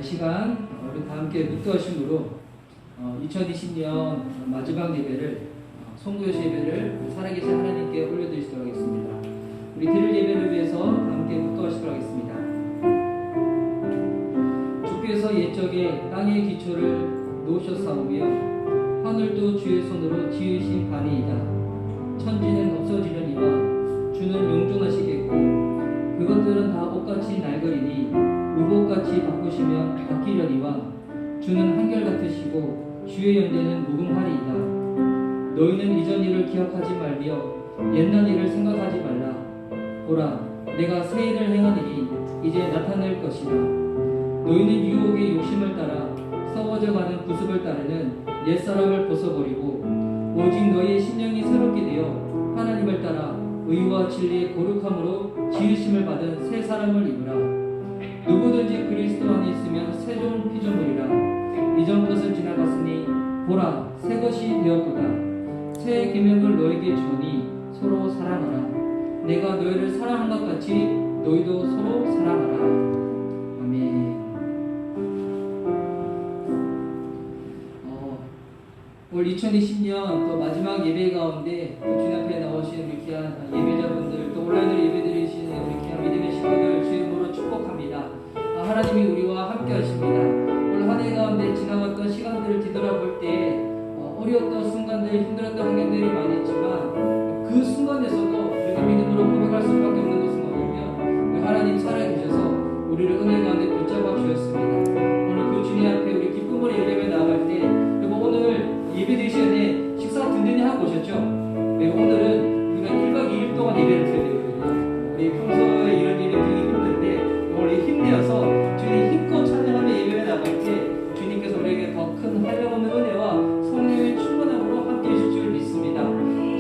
시간 우리 다 함께 묵도하심으로 2020년 마지막 예배를 송구요시 예배를 살아계신 하나님께 올려드리도록 하겠습니다. 우리 드릴 예배를 위해서 다 함께 묵도하시도록 하겠습니다. 주께서 옛적에 땅의 기초를 놓으셨사오며 하늘도 주의 손으로 지으신 바니이다. 천지는 없어지려니와 주는 용존하시겠고 그것들은 다 옷같이 낡으리니 의복같이 바꾸시며 바뀌려니와 주는 한결같으시고 주의 연대는 무궁하리이다. 너희는 이전 일을 기억하지 말며 옛날 일을 생각하지 말라. 보라, 내가 새 일을 행하리니 이제 나타낼 것이라. 너희는 유혹의 욕심을 따라 썩어져가는 구습을 따르는 옛사람을 벗어버리고 오직 너희의 심령이 새롭게 되어 하나님을 따라 의와 진리의 거룩함으로 지으심을 받은 새 사람을 입으라. 누구든지 그리스도 안에 있으면 새로운 피조물이라. 이전 것은 지나갔으니 보라, 새 것이 되었도다. 새 계명을 너에게 주니 서로 사랑하라. 내가 너희를 사랑한 것 같이 너희도 서로 사랑하라. 아멘. 올 2020년 또 마지막 예배 가운데 또 주님 앞에 나오신 우리 귀한 예배자분들, 또 온라인으로 예배드리시는 우리 귀한 믿음의 식구들 주 이름으로 축복합니다. 하나님이 우리와 함께 하십니다. 올 한 해 가운데 지나갔던 시간들을 뒤돌아볼 때 어려웠던 순간들, 힘들었던 환경들이 많이 있지만 그 순간에서도 우리가 믿음으로 고백할 수밖에 없는 것은 뭐냐면 하나님 살아계셔서 우리를 은혜 가운데 붙잡아 주셨습니다. 오늘 그 주님 앞에 우리 기쁨으로 예배에 나아갈 때 오늘 예배 드리기 전에 식사 든든히 하고 오셨죠? 네, 오늘은 우리가 1박 2일 동안 예배를 드려야 되거든요. 우리 평소에 이런 예배 드리기 힘든데 오늘 힘내어서 주님 힘껏 찬양하며 예배에 나갈 때 주님께서 우리에게 더 큰 한량없는 은혜와 성령의 충만함으로 함께 해주실 줄 믿습니다.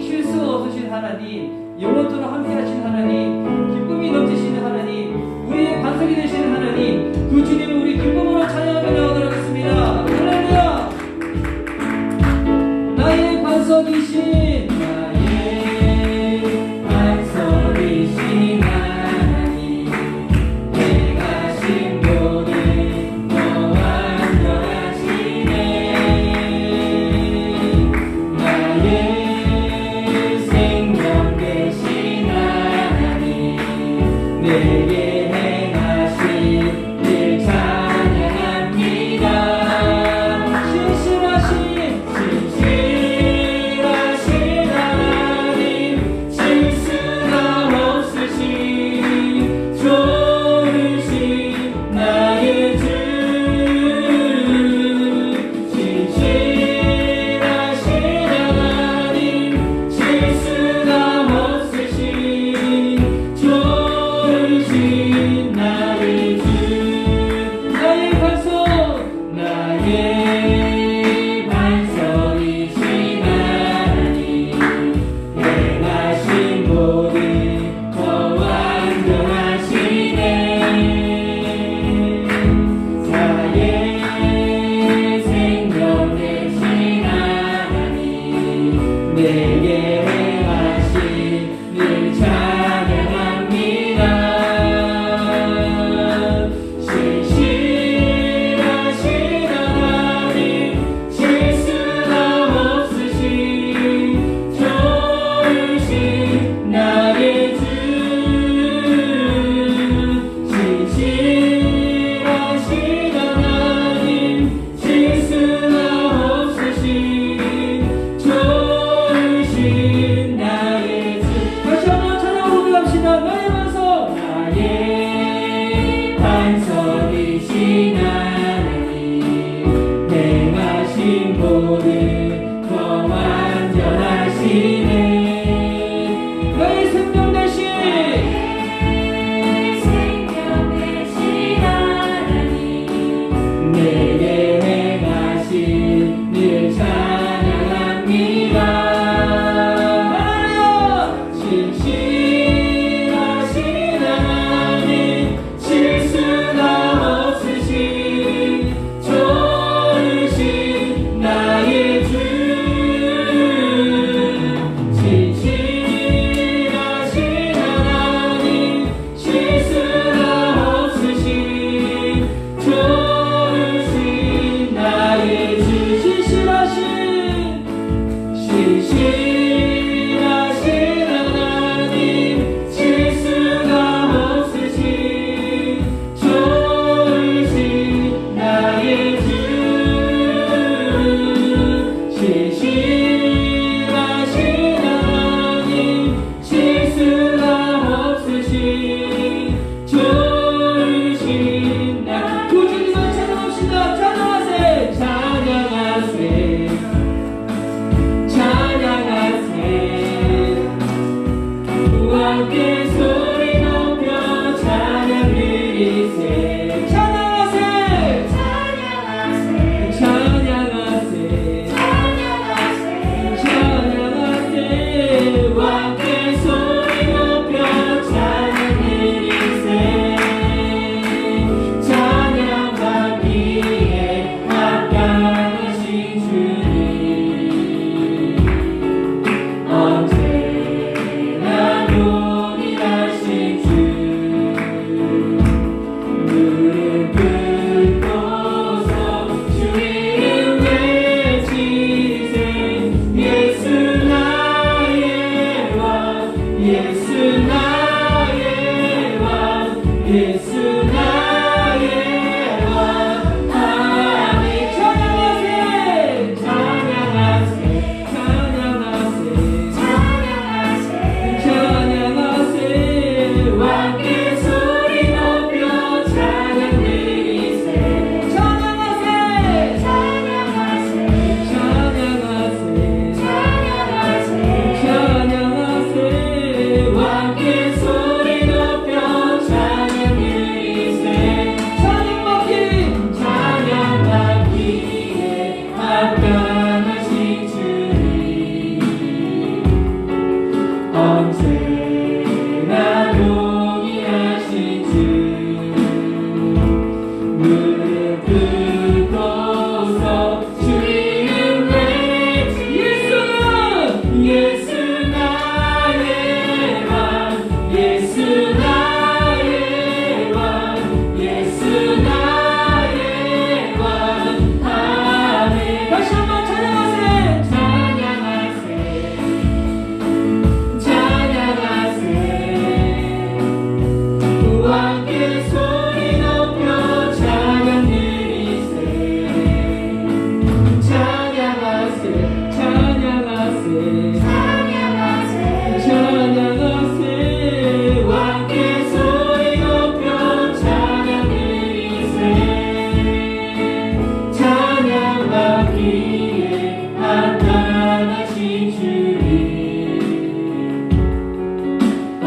실수가 없으신 하나님, 영원토록 함께 하신 하나님, 기쁨이 넘치시는 하나님, 우리의 반석이 되시는 하나님, 그 주님을 우리 기쁨으로 찬양하며 나가도록 하겠습니다. 할렐루야! 나의 반석이신 하나님, 내가 신 모든 너와 완전하시네. 나의 생명 되신 하나님, 내게 행하신 일 찬양합니다. 주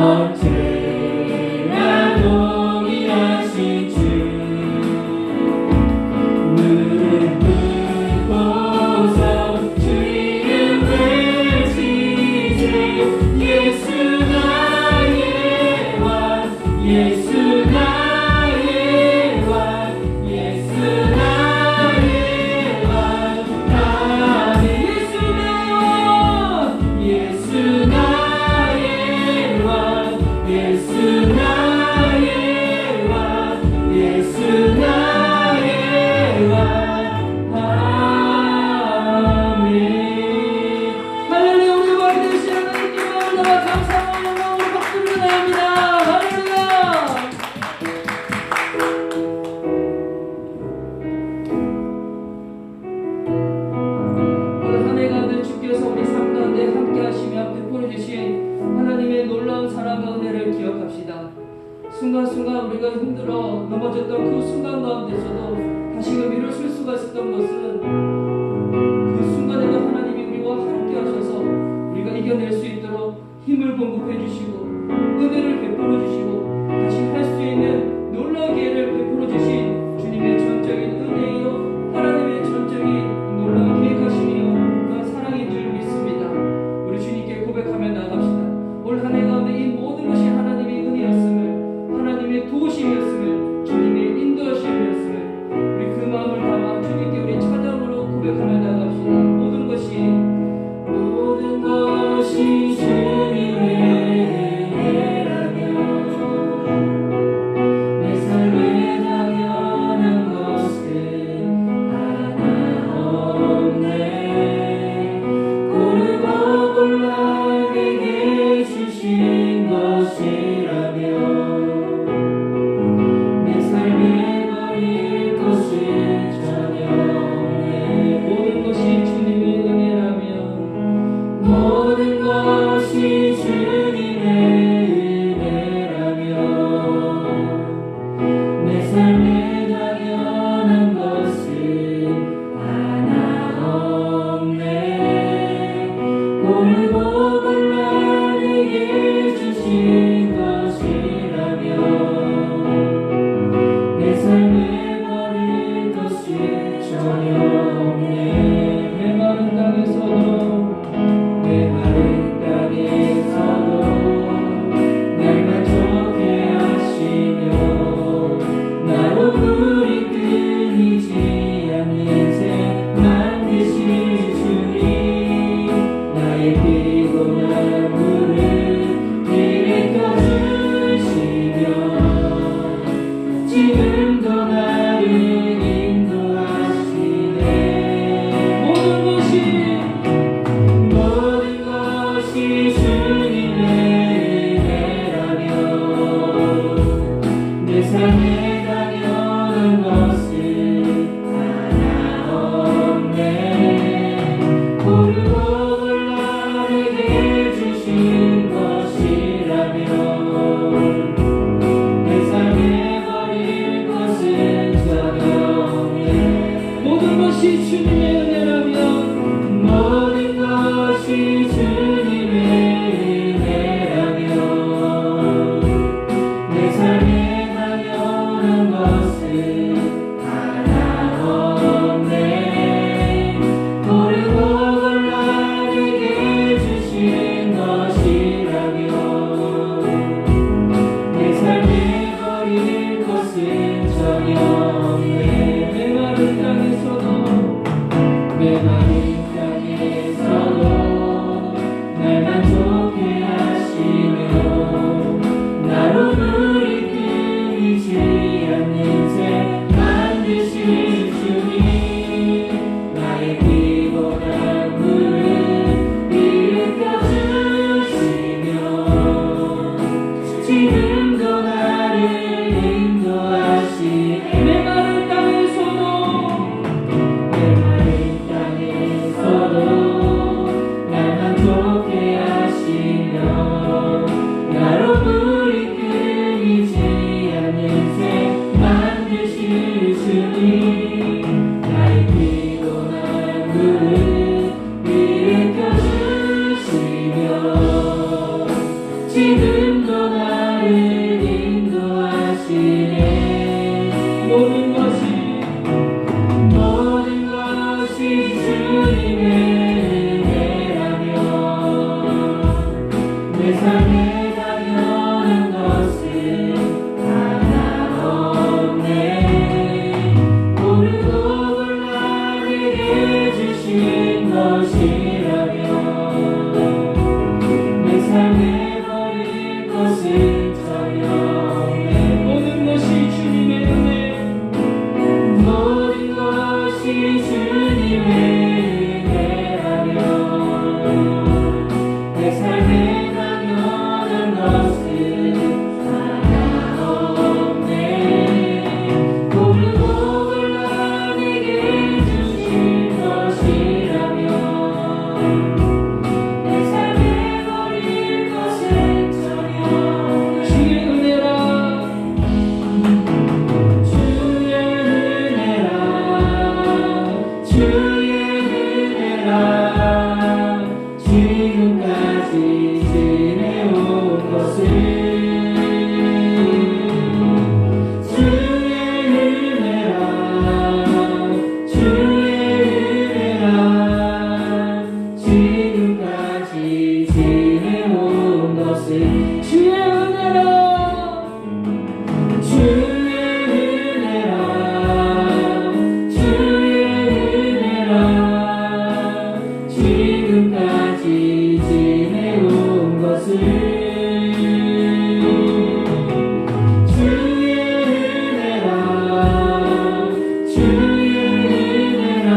언제나 동일하신 주 무릎 꿇고서 주 이름 외치세 예수 나의 왕 예수 나의 왕 예수 나의 왕 아멘 예수 나의 왕 예수 나의 왕 예수 나의 왕 아멘 할렐루야. 우리 왕 되신 하나님께 너무 감사하고 영광으로 박수를 드립니다. 할렐루야. 오늘 한 해 가운데 주께서 우리 삶 가운데 함께 하시며 베풀어 주신 하나님의 놀라운 사랑과 은혜를 기억합시다. 순간순간 우리가 힘들어 넘어졌던 그 순간 가운데서도 다시금 일어설 수가 있었던 것은 그 순간에도 하나님이 우리와 함께 하셔서 우리가 이겨낼 수 있도록 힘을 공급해 주시고 은혜를 베풀어 주시고 다시 할 수 있는 놀라운 기회를 베풀어 주신 주님의 전적인 은혜요 하나님의 전적인 놀라운 계획하심이요 그런 사랑인 줄 믿습니다. 우리 주님께 고백하며 나갑시다. 올 한 해 가운데 이 모든 것이 하나님의 은혜였음을 하나님의 도우심이었음을 주님의 인도하심이었음을 우리 그 마음을 담아 주님께 우리 찬양으로 고백하며 나갑시다. 모든 것이 주님의 은혜라면 내 삶에 당연한 것은 하나 없네 고르고 골라 내게 주신 것이라면 내 삶에 버릴 것은 전혀 없네 모든 것이 주님의 은혜라면 모든 것이 주님의 은혜라면 내 삶에 당연한 것은 하나 없네 고르고 골라 내게 주신 것이라면 내 삶에 버릴 것은 전혀 없네 메마른 땅에서도 내 마른 땅에서도 날만 좋게 하시며 나로 물이 끊이지 않는 새 만드실 주님 나의 피곤한 물을 일으켜주시며 지금도 나를 인도하시네 모든 것이 모든 것이 주님의 은혜라면 내 삶에 당연한 것은 하나 없네 고르고 골라 내게 주신 것이라면 내 삶에 버릴 것은 전혀 없네 모든 것이 주님의 은혜라면 모든 것이 주님의 은혜라면 내 삶에 당연한 것은 하나 없네 고르고 골라 내게 주신 것이라면 내 삶에 버릴 것은 전혀 없네 메마른 땅에서도 메마른 땅에서도 날만 좋게 하시며 나로 물이 끊이지 않는 새 만드실 주님 나의 피곤한 물을 일으켜주시며 지금도 나를 인도하시네 메마른 땅에서도 내 마른 땅에서도 날만 좋게 하시 내 삶에 당연한 것은 하나 없네. 모르고 몰라 내게 주신 것이라면 내 삶에 버릴 것은 전혀 없네. 모든 것이 주님의 은혜, 모든 것이 주님의 은혜라면 내 삶에 당연한 것은 하나 없네. 모르고 몰라 내게 주신 것이라면 내 삶에 버릴 것은 전혀 없네. 주의 은혜라, 주의 은혜라, 주의 은혜라, 지금까지 지내온 것을 주의 은혜라, 주의 은혜라, 지금까지 지내온 것을 주의 은혜라, 주의 은혜라, 주의 은혜라, 지금까지 지내온 것을 주의 은혜라, 주의 은혜라,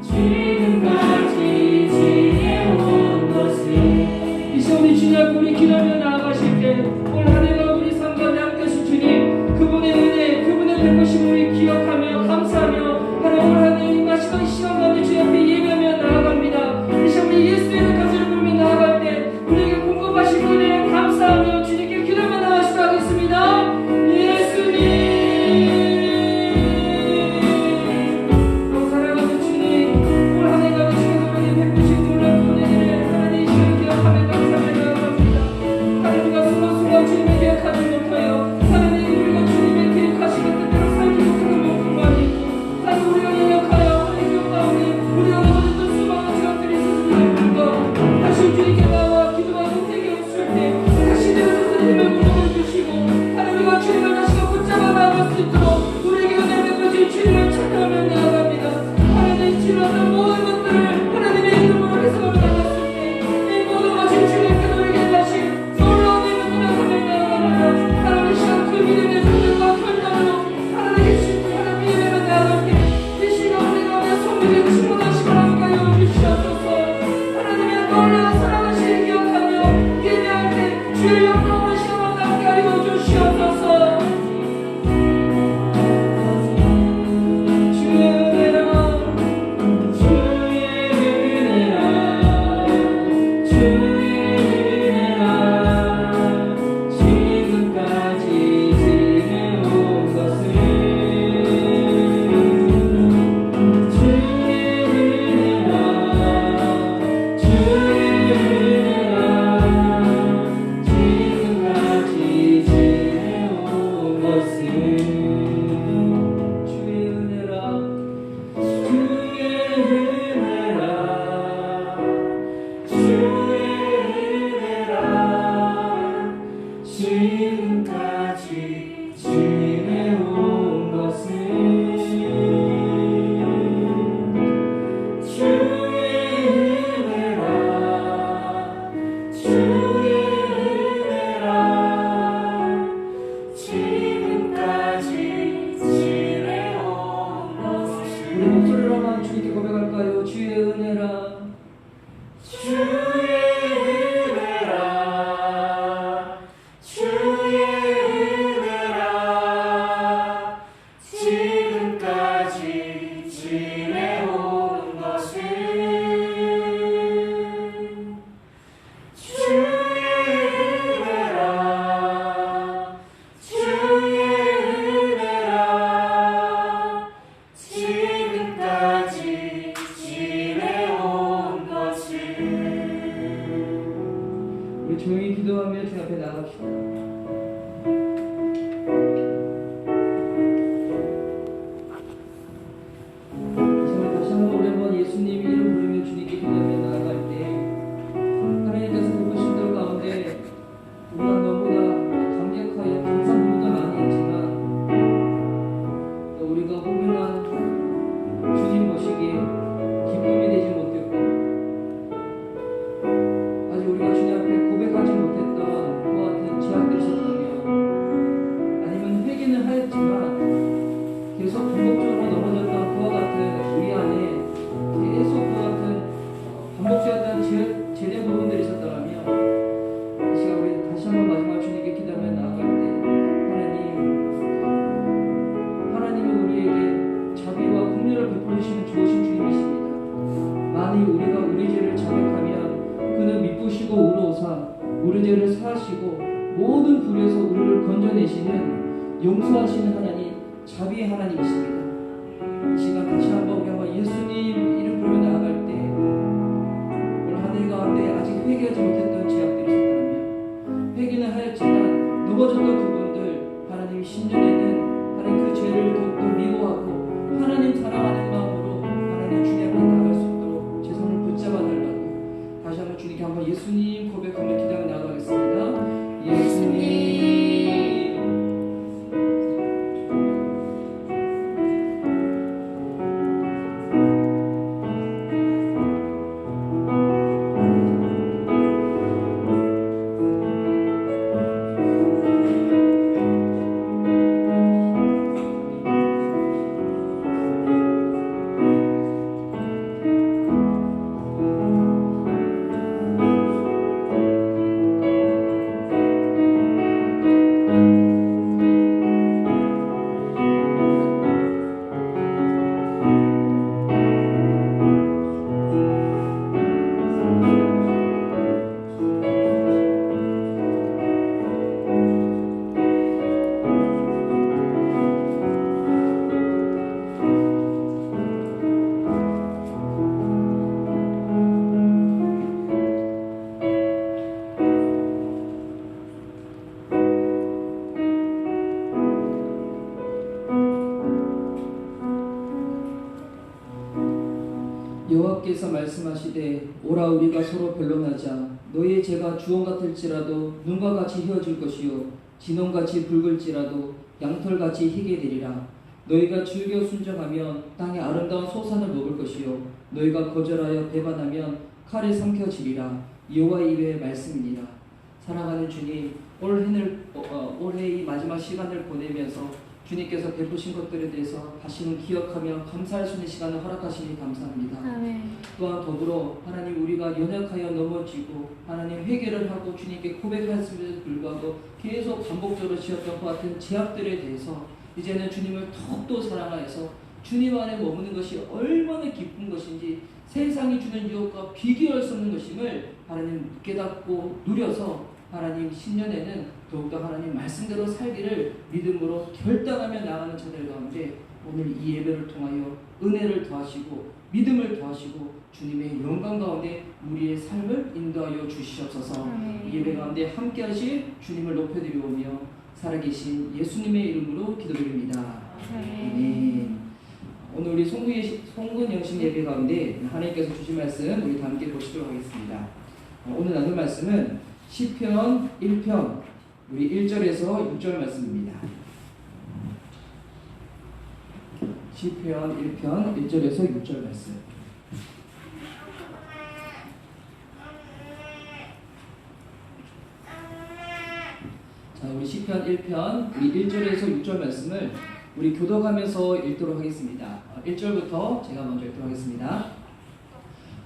지금까지 지내온 것을 이 시간 우리 주님 앞에 우리 기도하며 나아가실 때 올 한 해가 우리 삶 가운데 함께 하신 주님, 그분의 은혜, 그분의 베푸심을 우리 기억하며 감사하며 하나님 올 한 해 마지막 이 시간 가운데 주님 앞에 예배하며 나아갑니다. 이 시간 우리 예수의 가지를 부르며 나아갈 때 우리에게 공급하신 은혜 감사하며 주님께 기도하며 나아가시도록 하겠습니다. 예수님, 사랑하는 주님, 올 한 해가 주님 우리에게 베푸신 놀라운 은혜를 하나님 이 시간 기억하며 감사하며 나아갑니다. 하나님과 순간순간 주님의 계획하지 못하여 하나님 우리가 주님의 계획하시는 뜻대로 살지 못하는 모든 많이 있고 하나님 우리가 연약하여 하나님 기억 가운데 우리가 넘어졌던 수많은 지각들이 있었음을 불과 다시 주님께 나와 기도와 선택에 없을 때 다시 내 선생님의 무릎을 주시고 하나님과 주님을 다시금 붙잡아 나아갈 수 있도록 우리에게 은혜 베푸신 주님을 찬양하며 나아갑니다. 하나님 지나던 모든 것들을 하나님의 이름으로 해석하며 나갔을 때 이 모든 것이 주님께 우리에게 다시 놀라운 믿음을 하며 나아갑니다. 하나님 이 시간 그 믿음의 손들과 결단으로 하나님의 신부 하나님 예배를 나아갈 때 이 시간 우리가 내 손들이 충분하시고 함께 하여 주시옵소서. 하나님의 놀라운 사랑하시를 기억하며 예배할 때 주의 영광으로 시간을 함께 하여 주시옵소서. 주의 은혜라, 주의 은혜라, 주의 은혜라, 지금까지 지내온 것을 주의 은혜라, 주의 은혜라, 지금까지 지내온 것을 주의 은혜라, 주의 은혜라, 주의 은혜라, 지금까지 지내온 것을 주의 은혜라, 주의 은혜라, 지금까지 지내온 것을 우리 목소리로만 주님께 고백할까요? 주의 은혜라, 주의 은혜라, 주의 은혜라, 지금까지 지내온 것을 주의 은혜라, 주의 은혜라, 지금까지 지내온 것을 우리 조용히 기도하며 주님 앞에 나갑시다. 정말 다시 한번 오랜만 예수님 이름 부르며 주님께 기도하며 나아갈 때 하나님께서 보시고 의로우사 우리 죄를 사하시고 모든 불에서 우리를 건져내시는 용서하시는 하나님, 자비의 하나님이십니다. 이 시간 다시 한번 우리 한번 예수님 이름 부르며 나아갈 때 오늘 하늘 가운데 아직 회개하지 못했던 죄악들이 있었다면 회개는 하였지만 넘어졌던 그분들 하나님 신년에는 하나님 그 죄를 더욱더 미워하고 하나님 사랑하는 마음으로 하나님 주님 앞에 나아갈 수 있도록 제 손을 붙잡아 달라고 다시 한번 주님께 한번 예수님 고백하며 기도하며 나아가겠습니다. 예수님 여호와께서 말씀하시되 오라 우리가 서로 변론하자 너희의 죄가 주홍 같을지라도 눈과 같이 휘어질 것이요 진홍같이 붉을지라도 양털같이 희게 되리라. 너희가 즐겨 순종하면 땅의 아름다운 소산을 먹을 것이요 너희가 거절하여 배반하면 칼에 삼켜지리라. 여호와의 입의 말씀이니라. 사랑하는 주님, 올해 이 마지막 시간을 보내면서 주님께서 베푸신 것들에 대해서 다시는 기억하며 감사할 수 있는 시간을 허락하시니 감사합니다. 아멘. 또한 더불어 하나님 우리가 연약하여 넘어지고 하나님 회개를 하고 주님께 고백했음에도 불구하고 계속 반복적으로 지었던 것 같은 죄악들에 대해서 이제는 주님을 더욱더 사랑하여서 주님 안에 머무는 것이 얼마나 기쁜 것인지 세상이 주는 유혹과 비교할 수 없는 것임을 하나님 깨닫고 누려서 하나님 신년에는 더욱더 하나님 말씀대로 살기를 믿음으로 결단하며 나가는 자들 가운데 오늘 이 예배를 통하여 은혜를 더하시고 믿음을 더하시고 주님의 영광 가운데 우리의 삶을 인도하여 주시옵소서. 이 예배 가운데 함께 하실 주님을 높여드리오며 살아계신 예수님의 이름으로 기도드립니다. 아멘. 오늘 우리 송근 영신 예배 가운데 하나님께서 주신 말씀 우리 다 함께 보시도록 하겠습니다. 오늘 나눌 말씀은 시편 1편 우리 1절에서 6절 말씀입니다. 시편 1편 1절에서 6절 말씀. 자, 우리 시편 1편 우리 1절에서 6절 말씀을 우리 교독하면서 읽도록 하겠습니다. 1절부터 제가 먼저 읽도록 하겠습니다.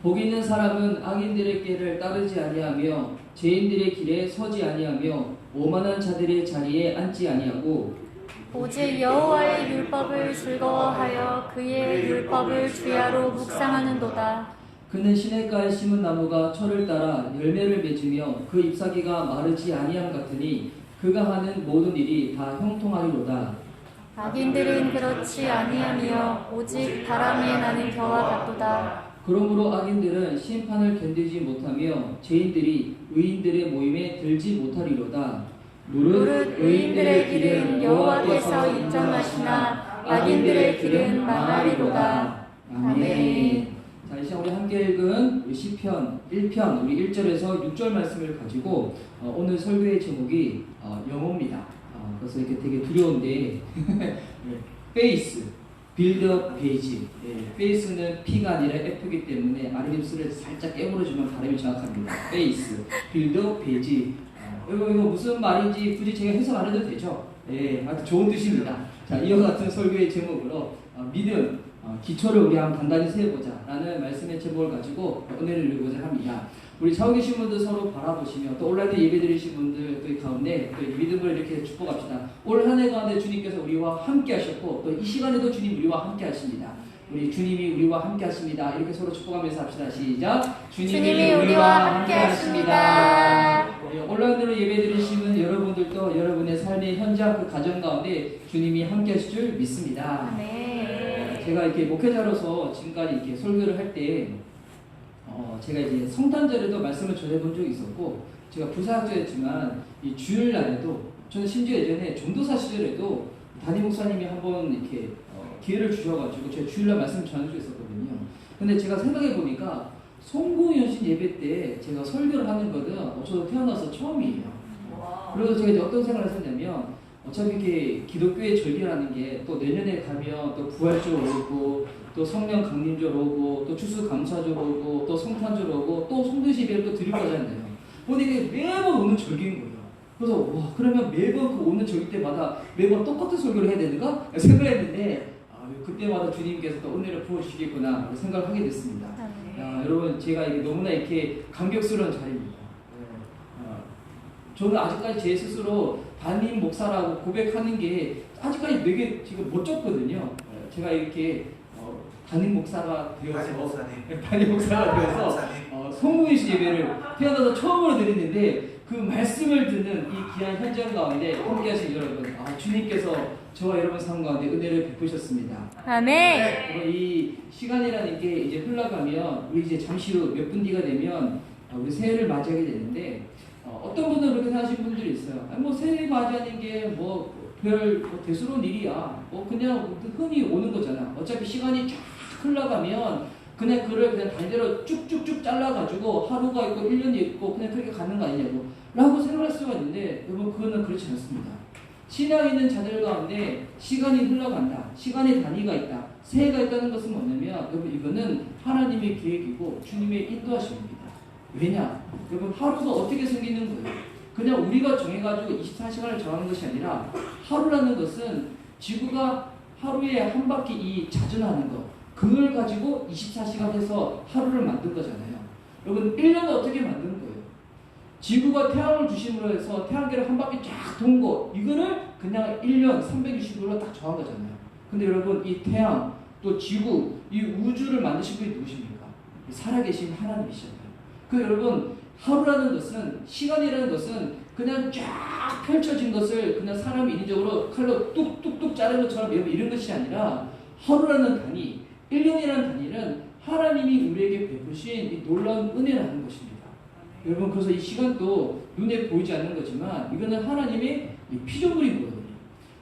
복 있는 사람은 악인들의 길을 따르지 아니하며 죄인들의 길에 서지 아니하며 오만한 자들의 자리에 앉지 아니하고 오직 여호와의 율법을 즐거워하여 그의 율법을 주야로 묵상하는도다. 그는 시냇가에 심은 나무가 철을 따라 열매를 맺으며 그 잎사귀가 마르지 아니함 같으니 그가 하는 모든 일이 다 형통하리로다. 악인들은 그렇지 아니하며 오직 바람에 나는 겨와 같도다. 그러므로 악인들은 심판을 견디지 못하며 죄인들이 의인들의 모임에 들지 못하리로다. 무릇 의인들의 길은 여호와께서 인정하시나 악인들의 길은 망하리로다. 아멘. 자, 이 시간 우리 함께 읽은 우리 시편 1편 우리 1절에서 6절 말씀을 가지고 오늘 설교의 제목이 영어입니다. 그래서 이렇게 되게 두려운데 페이스 빌더 페이지. 페이스는 P가 아니라 F이기 때문에 아르깁스를 살짝 깨물어주면 발음이 정확합니다. 페이스 빌더 페이지. 이거 무슨 말인지 굳이 제가 해석 안 해도 되죠? 아주 좋은 뜻입니다. 자, 이와 같은 설교의 제목으로 믿음 기초를 우리 한번 단단히 세워보자 라는 말씀의 제목을 가지고 은혜를 누리고자 합니다. 우리 차오 계신 분들 서로 바라보시며 또 온라인 예배 드리신 분들 또 이 가운데 또 믿음을 이렇게 축복합시다. 올 한 해 가운데 주님께서 우리와 함께 하셨고 또 이 시간에도 주님 우리와 함께 하십니다. 우리 주님이 우리와 함께 하십니다. 이렇게 서로 축복하면서 합시다. 시작. 주님이 우리와 함께 하십니다. 온라인으로 예배드리시는 여러분들도 여러분의 삶의 현장 그 가정 가운데 주님이 함께 하실 줄 믿습니다. 네. 제가 이렇게 목회자로서 지금까지 이렇게 설교를 할 때 제가 이제 성탄절에도 말씀을 전해본 적이 있었고, 제가 부사학자였지만 이 주일날에도, 저는 심지어 예전에 전도사 시절에도 담임 목사님이 한번 이렇게 기회를 주셔가지고 제가 주일날 말씀을 전한 적이 있었거든요. 근데 제가 생각해 보니까 송구연신 예배 때 제가 설교를 하는 거는 저도 태어나서 처음이에요. 그래서 제가 이제 어떤 생각을 했었냐면, 어차피 이렇게 기독교의 절기라는 게 또 내년에 가면 또 부활절 오고, 또 성령 강림절 오고, 또 추수감사절 오고, 또 성탄절 오고, 또 성도시 예배를 또 드릴 거잖아요. 근데 이게 매번 오는 절기인 거예요. 그래서 와, 그러면 매번 그 오는 절기 때마다 매번 똑같은 설교를 해야 되는가 생각했는데, 그때마다 주님께서 또 은혜를 부어주시겠구나 생각을 하게 됐습니다. 야, 여러분, 제가 이게 너무나 이렇게 감격스러운 자리입니다. 저는 아직까지 제 스스로 담임 목사라고 고백하는 게 아직까지 되게 지금 못 졌거든요. 제가 이렇게 담임 목사가 되어서 담임 목사가 되어서 송구이시 예배를 태어나서 처음으로 드리는데, 그 말씀을 듣는 이 귀한 현장 가운데 함께하신 여러분, 주님께서 저와 여러분 삶 가운데 은혜를 베푸셨습니다. 아멘. 이 시간이라는 게 이제 흘러가면, 우리 이제 잠시 후 몇 분 뒤가 되면 우리 새해를 맞이하게 되는데, 어떤 분들은 그렇게 생각하시는 분들이 있어요. 뭐 새해 맞이하는 게 별 대수로운 일이야. 그냥 흔히 오는 거잖아. 어차피 시간이 쫙 흘러가면 그냥 그를 그냥 단대로 쭉쭉쭉 잘라가지고 하루가 있고 1년이 있고 그냥 그렇게 가는 거 아니냐고 라고 생각할 수가 있는데, 여러분, 그거는 그렇지 않습니다. 신앙에 있는 자들 가운데 시간이 흘러간다, 시간의 단위가 있다, 새해가 있다는 것은 뭐냐면, 여러분, 이거는 하나님의 계획이고 주님의 인도하심입니다. 왜냐? 여러분, 하루가 어떻게 생기는 거예요? 그냥 우리가 정해가지고 24시간을 정하는 것이 아니라, 하루라는 것은 지구가 하루에 한 바퀴 이 자전하는 것, 그걸 가지고 24시간 해서 하루를 만든 거잖아요. 여러분, 1년은 어떻게 만든 거예요? 지구가 태양을 중심으로 해서 태양계를 한 바퀴 쫙 돈 거, 이거를 그냥 1년 365일로 딱 정한 거잖아요. 근데 여러분, 이 태양, 또 지구, 이 우주를 만드신 분이 누구십니까? 살아계신 하나님이시잖아요. 여러분, 하루라는 것은, 시간이라는 것은 그냥 쫙 펼쳐진 것을 그냥 사람이 인위적으로 칼로 뚝뚝뚝 자른 것처럼 이런 것이 아니라, 하루라는 단위, 1년이라는 단위는 하나님이 우리에게 베푸신 이 놀라운 은혜라는 것입니다. 여러분, 그래서 이 시간도 눈에 보이지 않는 거지만 이거는 하나님의 피조물인 거거든요.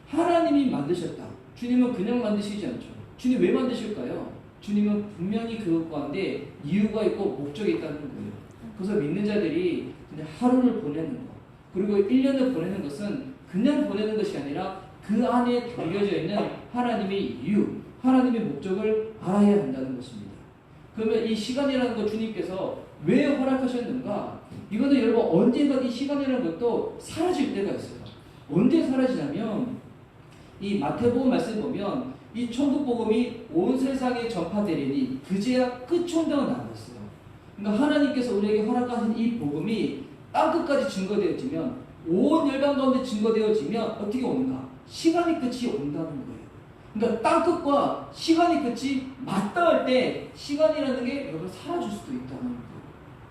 하나님이 만드셨다. 주님은 그냥 만드시지 않죠. 주님 왜 만드실까요? 주님은 분명히 그것 가운데 이유가 있고 목적이 있다는 거예요. 그래서 믿는 자들이 그냥 하루를 보내는 것, 그리고 1년을 보내는 것은 그냥 보내는 것이 아니라 그 안에 담겨져 있는 하나님의 이유, 하나님의 목적을 알아야 한다는 것입니다. 그러면 이 시간이라는 것, 주님께서 왜 허락하셨는가? 이거는 여러분, 언젠가 이 시간이라는 것도 사라질 때가 있어요. 언제 사라지냐면, 이 마태복음 말씀 보면 이 천국복음이 온 세상에 전파되리니 그제야 끝이 온다고 나왔어요. 그러니까 하나님께서 우리에게 허락하신 이 복음이 땅끝까지 증거되어지면, 온 열방 가운데 증거되어지면 어떻게 오는가? 시간이 끝이 온다는 거예요. 그러니까 땅끝과 시간이 끝이 맞닿을 때 시간이라는 게 여러분 사라질 수도 있다는 거예요.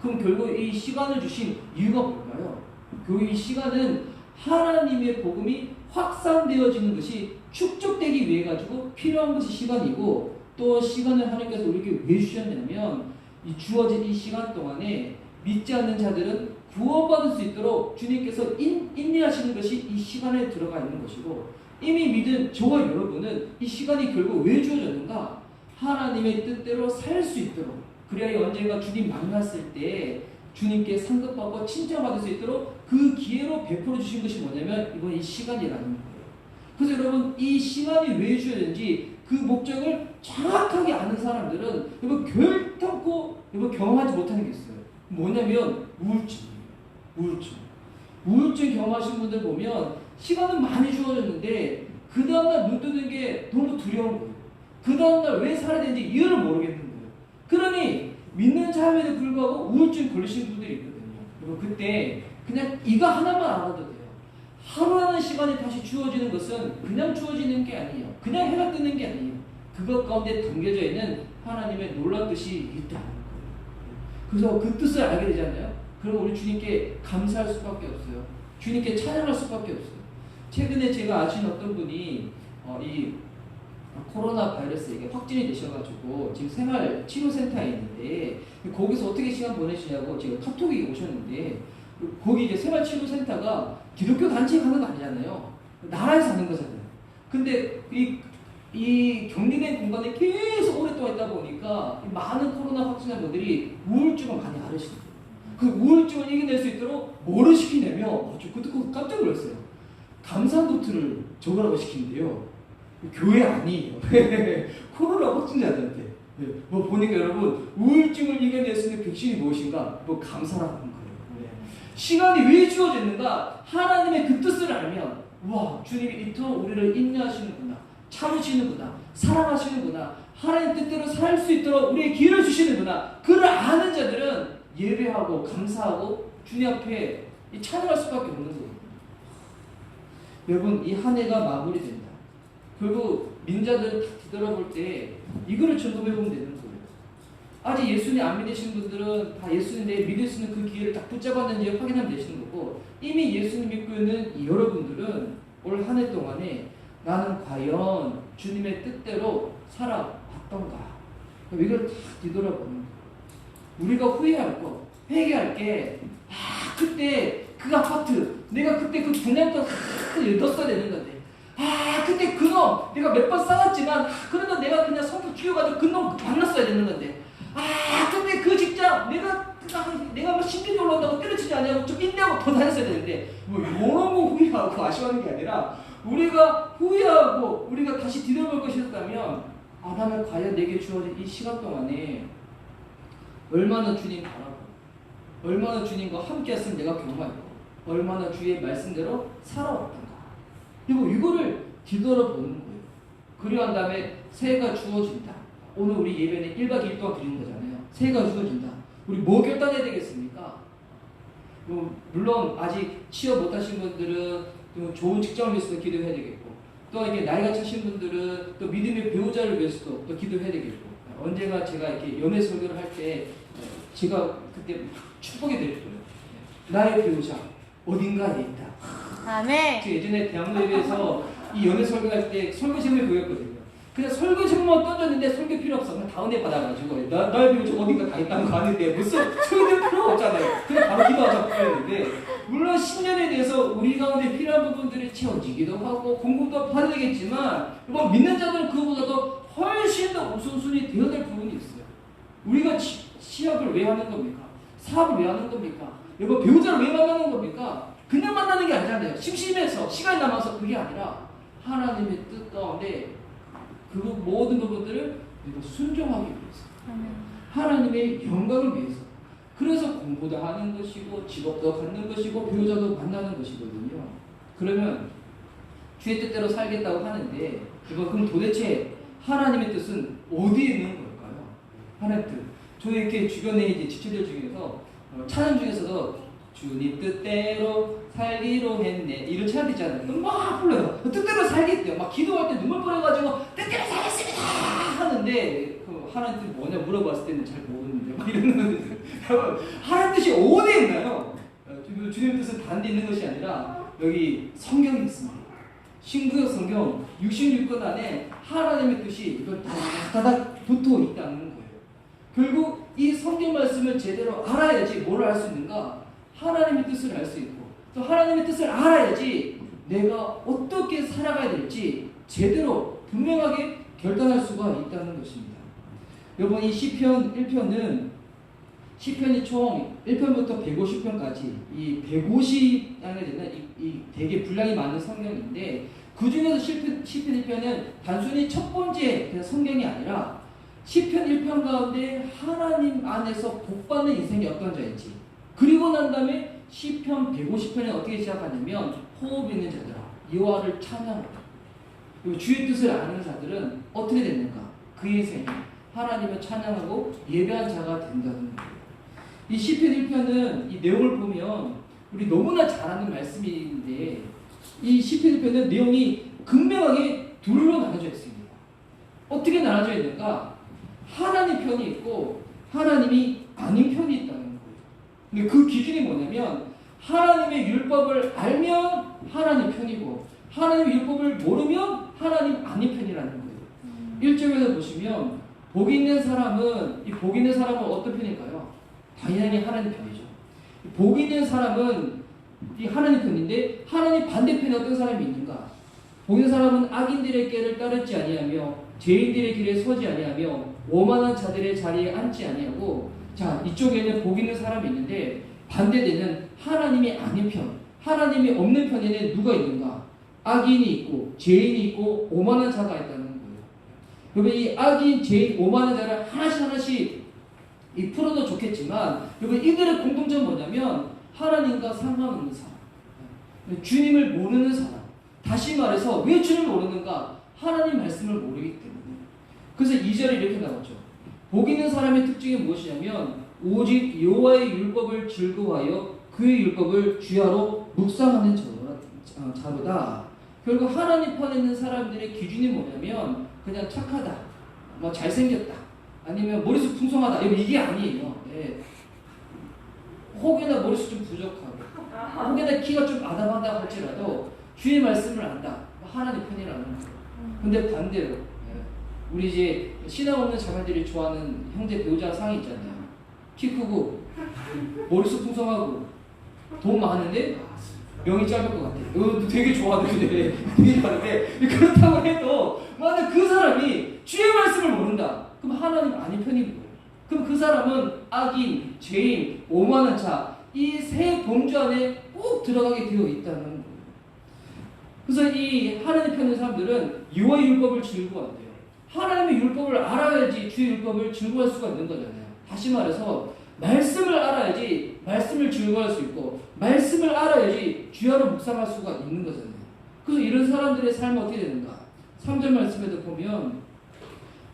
그럼 결국 이 시간을 주신 이유가 뭘까요? 결국 이 시간은 하나님의 복음이 확산되어지는 것이 축적되기 위해 가지고 필요한 것이 시간이고, 또 시간을 하나님께서 우리에게 왜 주셨냐면, 이 주어진 이 시간 동안에 믿지 않는 자들은 구원받을 수 있도록 주님께서 인내하시는 것이 이 시간에 들어가 있는 것이고, 이미 믿은 저와 여러분은 이 시간이 결국 왜 주어졌는가? 하나님의 뜻대로 살 수 있도록, 그래야 언젠가 주님 만났을 때 주님께 상급받고 칭찬받을 수 있도록 그 기회로 베풀어 주신 것이 뭐냐면, 이건 이 시간이라는 거예요. 그래서 여러분, 이 시간이 왜 주어졌는지 그 목적을 정확하게 아는 사람들은 여러분 결단코 여러분 경험하지 못하는 게 있어요. 뭐냐면 우울증이에요. 우울증 경험하신 분들 보면 시간은 많이 주어졌는데 그 다음날 눈 뜨는 게 너무 두려운 거예요. 그 다음날 왜 살아야 되는지 이유를 모르겠는 거예요. 그러니 믿는 자임에도 불구하고 우울증 걸리신 분들이 있거든요. 그리고 그때 그냥 이거 하나만 알아도 돼요. 하루라는 시간이 다시 주어지는 것은 그냥 주어지는 게 아니에요. 그냥 해가 뜨는 게 아니에요. 그것 가운데 담겨져 있는 하나님의 놀라운 뜻이 있다는 거예요. 그래서 그 뜻을 알게 되잖아요. 그럼 우리 주님께 감사할 수밖에 없어요. 주님께 찬양할 수밖에 없어요. 최근에 제가 아시는 어떤 분이 이 코로나 바이러스에 확진이 되셔가지고 지금 생활 치료센터에 있는데 거기서 어떻게 시간 보내시냐고 제가 카톡이 오셨는데 거기 이제 생활 치료센터가 기독교 단체가 하는 거 아니잖아요. 나라에서 하는 거잖아요. 근데 이 격리된 공간에 계속 오랫동안 있다 보니까 많은 코로나 확진자분들이 우울증을 많이 앓으시는 거예요. 그 우울증을 이겨낼 수 있도록 뭐를 시키냐면 저 그거 듣고 깜짝 놀랐어요. 감사 노트를 적으라고 시키는데요. 교회 아니에요. 코로나 확진자들한테. 뭐 보니까 여러분 우울증을 이겨낼 수 있는 백신이 무엇인가? 뭐 감사라는 거예요. 시간이 왜 주어졌는가? 하나님의 그 뜻을 알면 와 주님이 이토록 우리를 인내하시는구나, 참으시는구나, 사랑하시는구나, 하나님 뜻대로 살 수 있도록 우리의 기회를 주시는구나. 그를 아는 자들은 예배하고 감사하고 주님 앞에 찬양할 수밖에 없는 거예요. 여러분 이 한 해가 마무리된다. 결국 민자들 다 뒤돌아볼 때 이거를 점검해보면 되는 거예요. 아직 예수님 안 믿으신 분들은 다 예수님 내 믿을 수 있는 그 기회를 딱 붙잡았는지 확인하면 되시는 거고, 이미 예수님 믿고 있는 여러분들은 올 한 해 동안에 나는 과연 주님의 뜻대로 살아왔던가, 이걸 다 뒤돌아보는 거예요. 우리가 후회할 거, 회개할 게 그때 그 아파트 내가 그때 그 분양권 넣었어야 되는 건데, 그때 그놈 내가 몇 번 싸웠지만 그래도 내가 그냥 성격 죽여가지고 그놈 만났어야 되는 건데, 그때 그 직장 내가 뭐 신분이 올라온다고 때려치지 않냐고 좀 인내하고 더 다녔어야 되는데, 뭐 이런 거 후회하고 아쉬워하는 게 아니라 우리가 후회하고 우리가 다시 뒤돌아볼 것이었다면 나는 과연 내게 주어진 이 시간 동안에 얼마나 주님 바라고 얼마나 주님과 함께했으면 내가 경험했고 얼마나 주의 말씀대로 살아왔던가, 그리고 이거를 뒤돌아보는 거예요. 그리고 한 다음에 새해가 주어진다. 오늘 우리 예배는 1박 2일 동안 드리는 거잖아요. 새해가 주어진다. 우리 뭐 결단해야 되겠습니까? 물론 아직 취업 못하신 분들은 좀 좋은 직장을 위해서도 기도해야 되겠고, 또 이렇게 나이가 차신 분들은 또 믿음의 배우자를 위해서도 또 기도해야 되겠고, 언제가 제가 이렇게 연애 설교를 할 때 제가 그때 축복이 될 거예요. 나의 배우자 어딘가에 있다. 아멘. 제가 예전에 대학로 예배에서 이 연애 설교할 때 설교 제목이 그거였거든요. 그냥 설교 제목만 던졌는데 설교 필요 없어. 그냥 다운에 받아가지고 나의 배우자 어딘가 다 있다는 거 아는데 무슨 설교 필요 없잖아요. 그냥 바로 기도하자고 그랬는데, 물론 신년에 대해서 우리 가운데 필요한 부분들이 채워지기도 하고 공부도 받아야 되겠지만, 뭐 믿는 자들은 그거보다도 훨씬 더 우선순위 되어야 될 부분이 있어요. 우리가 취업을 왜 하는 겁니까? 사업을 왜 하는 겁니까? 여러분 배우자를 왜 만나는 겁니까? 그냥 만나는 게 아니잖아요. 심심해서 시간이 남아서 그게 아니라 하나님의 뜻 가운데 그 모든 부분들을 우리가 순종하기 위해서, 하나님의 영광을 위해서. 그래서 공부도 하는 것이고 직업도 갖는 것이고 배우자도 만나는 것이거든요. 그러면 주의 뜻대로 살겠다고 하는데, 그럼 도대체 하나님의 뜻은 어디에 있는 걸까요? 하나님 뜻. 저는 이렇게 주변에 이제 지체들 중에서 찬양 중에서도 주님 뜻대로 살기로 했네 이런 찬양 있잖아요. 막 불러요. 뜻대로 살겠대요. 막 기도할 때 눈물 뿌려가지고 뜻대로 살겠습니다 하는데, 그 하나님 뜻이 뭐냐 물어봤을 때는 잘 모르는데 막 이러는 하나님 뜻이 어디에 있나요? 주님 뜻은 다른 데 있는 것이 아니라 여기 성경이 있습니다. 신구약 성경 66권 안에 하나님의 뜻이 이걸 다다닥 붙어 있다는 거예요. 결국 이 성경 말씀을 제대로 알아야지 뭘 알 수 있는가? 하나님의 뜻을 알 수 있고, 또 하나님의 뜻을 알아야지 내가 어떻게 살아가야 될지 제대로 분명하게 결단할 수가 있다는 것입니다. 여러분 이 시편 1편은 시편이 총 1편부터 150편까지 이 150장에 되는 이 되게 분량이 많은 성경인데, 그 중에서 시편 1편은 단순히 첫 번째 그냥 성경이 아니라 시편 1편 가운데 하나님 안에서 복받는 인생이 어떤 자인지, 그리고 난 다음에 시편 150편에 어떻게 시작하냐면 호흡 있는 자들아 여호와를 찬양하라. 그리고 주의 뜻을 아는 자들은 어떻게 됐는가? 그 인생이 하나님을 찬양하고 예배한 자가 된다는 거예요. 이 시편 1편은 이 내용을 보면 우리 너무나 잘 아는 말씀인데, 이 시편 1편은 내용이 극명하게 둘로 나눠져 있습니다. 어떻게 나눠져 있는가? 하나님 편이 있고 하나님이 아닌 편이 있다는 거예요. 근데 그 기준이 뭐냐면 하나님의 율법을 알면 하나님 편이고 하나님의 율법을 모르면 하나님 아닌 편이라는 거예요. 1절에서 보시면 복 있는 사람은 어떤 편일까요? 당연히 하나님 편이죠. 복 있는 사람은 이 하나님 편인데 하나님 반대편에 어떤 사람이 있는가? 복 있는 사람은 악인들의 길을 따르지 아니하며 죄인들의 길에 서지 아니하며 오만한 자들의 자리에 앉지 아니하고 자 이쪽에는 복 있는 사람이 있는데 반대되는 하나님이 아닌 편 하나님이 없는 편에는 누가 있는가? 악인이 있고 죄인이 있고 오만한 자가 있다는 거예요. 그러면 이 악인, 죄인, 오만한 자를 하나씩 이 풀어도 좋겠지만 여러분 이들의 공통점 뭐냐면 하나님과 상관없는 사람, 주님을 모르는 사람. 다시 말해서 왜 주님을 모르는가? 하나님 말씀을 모르기 때문에. 그래서 2절에 이렇게 나오죠. 복 있는 사람의 특징이 무엇이냐면 오직 여호와의 율법을 즐거워하여 그의 율법을 주야로 묵상하는 자로다. 결국 하나님 편에 있는 사람들의 기준이 뭐냐면 그냥 착하다, 뭐 잘생겼다, 아니면 머리숱 풍성하다 이게 아니에요. 예. 혹여나 머리숱 좀 부족하고 혹여나 키가 좀 아담하다 할지라도 주의 말씀을 안다. 하나님 편이라는 거예요. 근데 반대로 우리 이제 신앙 없는 자매들이 좋아하는 형제 배우자 상이 있잖아요. 키 크고 머리숱 풍성하고 돈 많은데 명이 짧을 것 같아. 이거 되게 좋아하는데 되게 좋아하는데 그렇다고 해도 만약 그 사람이 주의 말씀을 모른다. 그럼 하나님 아닌 편인 거예요. 그럼 그 사람은 악인, 죄인, 오만한 자 이 세 범주 안에 꼭 들어가게 되어 있다는 거예요. 그래서 이 하나님 편인 사람들은 여호와의 율법을 즐거워한대요. 하나님의 율법을 알아야지 주의 율법을 즐거워할 수가 있는 거잖아요. 다시 말해서 말씀을 알아야지 말씀을 즐거워할 수 있고 말씀을 알아야지 주야로 묵상할 수가 있는 거잖아요. 그래서 이런 사람들의 삶은 어떻게 되는가? 3절 말씀에도 보면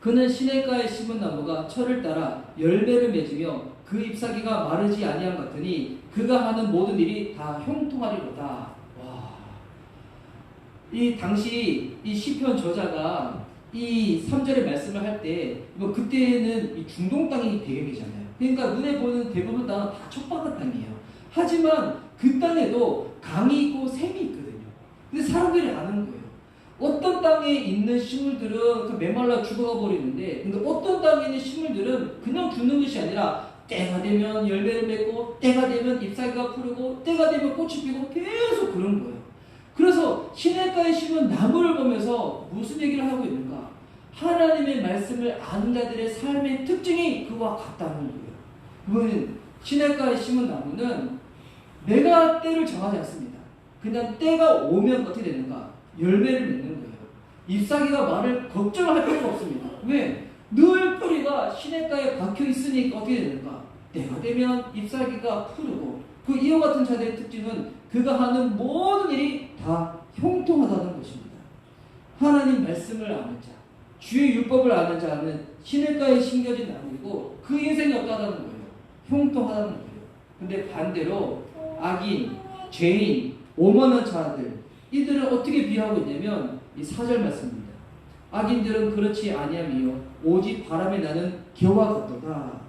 그는 시냇가에 심은 나무가 철을 따라 열매를 맺으며 그 잎사귀가 마르지 아니함 같으니 그가 하는 모든 일이 다 형통하리로다. 와. 이 당시 이 시편 저자가 이 3절의 말씀을 할 때 뭐 그때는 이 중동 땅이 배경이잖아요. 그러니까 눈에 보이는 대부분 땅은 다 척박한 땅이에요. 하지만 그 땅에도 강이 있고 샘이 있거든요. 근데 사람들이 아는 거예요. 어떤 땅에 있는 식물들은 메말라 죽어가 버리는데, 근데 어떤 땅에 있는 식물들은 그냥 죽는 것이 아니라 때가 되면 열매를 맺고, 때가 되면 잎사귀가 푸르고, 때가 되면 꽃이 피고 계속 그런 거예요. 그래서 시냇가에 심은 나무를 보면서 무슨 얘기를 하고 있는가? 하나님의 말씀을 아는 자들의 삶의 특징이 그와 같다는 거예요. 그러면 시냇가에 심은 나무는 내가 때를 정하지 않습니다. 그냥 때가 오면 어떻게 되는가? 열매를 맺는 거예요. 잎사귀가 마를 걱정을 할 필요가 없습니다. 왜? 늘 뿌리가 시냇가에 박혀 있으니까 어떻게 되는가? 때가 되면 잎사귀가 푸르고 그 이와 같은 자들의 특징은 그가 하는 모든 일이 다 형통하다는 것입니다. 하나님 말씀을 아는 자, 주의 율법을 아는 자는 시냇가에 심겨진 나무이고 그 인생이 없다는 거예요. 형통하다는 거예요. 근데 반대로 악인, 죄인, 오만한 자들 이들은 어떻게 비하하고 있냐면 이 4절 말씀입니다. 악인들은 그렇지 아니하며 오직 바람에 나는 겨와 같도다.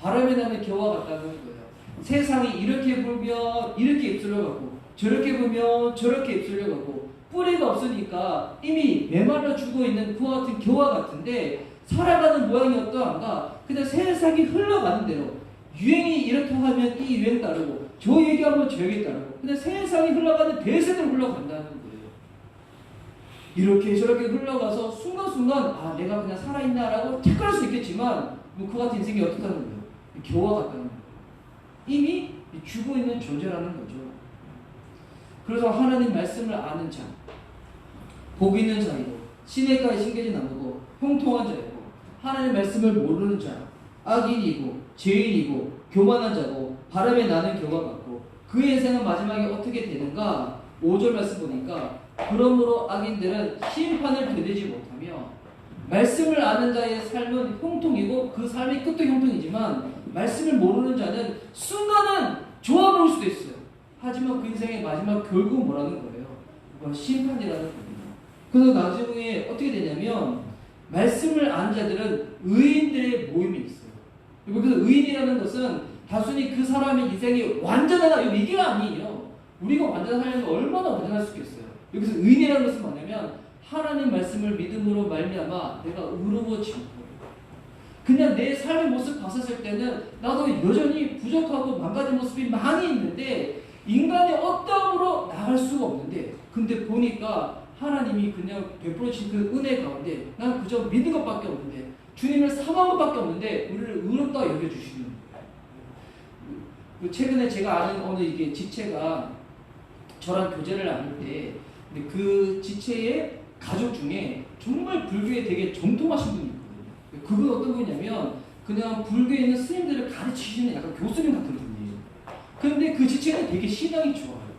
바람에 나는 겨와 같다는 거예요. 세상이 이렇게 불면 이렇게 휩쓸려가고 저렇게 불면 저렇게 휩쓸려가고 뿌리가 없으니까 이미 메말라 죽어있는 그와 같은 겨와 같은데 살아가는 모양이 어떠한가? 그냥 세상이 흘러가는 대로 유행이 이렇게 하면 이 유행 따르고 저 얘기하면 저 얘기 따르고 근데 세상이 흘러가는 대세대로 흘러간다는 거예요. 이렇게 저렇게 흘러가서 순간순간 아 내가 그냥 살아있나라고 착각할 수 있겠지만 뭐 그 같은 인생이 어떻다는 거예요? 겨와 같다는 거예요. 이미 죽어있는 존재라는 거죠. 그래서 하나님 말씀을 아는 자, 복 있는 자이고 시냇가에 심겨진 나무고 형통한 자이고 하나님 말씀을 모르는 자, 악인이고 죄인이고 교만한 자고 바람에 나는 겨와 같고 그의 인생은 마지막에 어떻게 되는가? 5절 말씀 보니까 그러므로 악인들은 심판을 되되지 못하며 말씀을 아는 자의 삶은 형통이고 그 삶이 끝도 형통이지만 말씀을 모르는 자는 순간은 좋아 보일 수도 있어요. 하지만 그 인생의 마지막 결국은 뭐라는 거예요? 심판이라는 겁니다. 그래서 나중에 어떻게 되냐면 말씀을 아는 자들은 의인들의 모임이 있어요. 그래서 의인이라는 것은 단순히 그 사람의 인생이 완전하다 이게 아니에요. 우리가 완전하려면 얼마나 완전할 수 있겠어요. 여기서 의인이라는 것은 뭐냐면 하나님 말씀을 믿음으로 말미암아 내가 의로워지는 거예요. 그냥 내 삶의 모습 봤었을 때는 나도 여전히 부족하고 망가진 모습이 많이 있는데 인간의 어떠함으로 나갈 수가 없는데 근데 보니까 하나님이 그냥 베풀어 주신 그 은혜 가운데 나는 그저 믿는 것밖에 없는데 주님을 사모한 것밖에 없는데 우리를 의롭다 여겨주시는 거예요. 최근에 제가 아는 어느 이게 지체가 저랑 교제를 나눌 때 근데 그 지체의 가족 중에 정말 불교에 되게 정통하신 분이 있거든요. 그분 어떤 분이냐면 그냥 불교에 있는 스님들을 가르치시는 약간 교수님 같은 분이에요. 그런데 그 지체는 되게 신앙이 좋아요.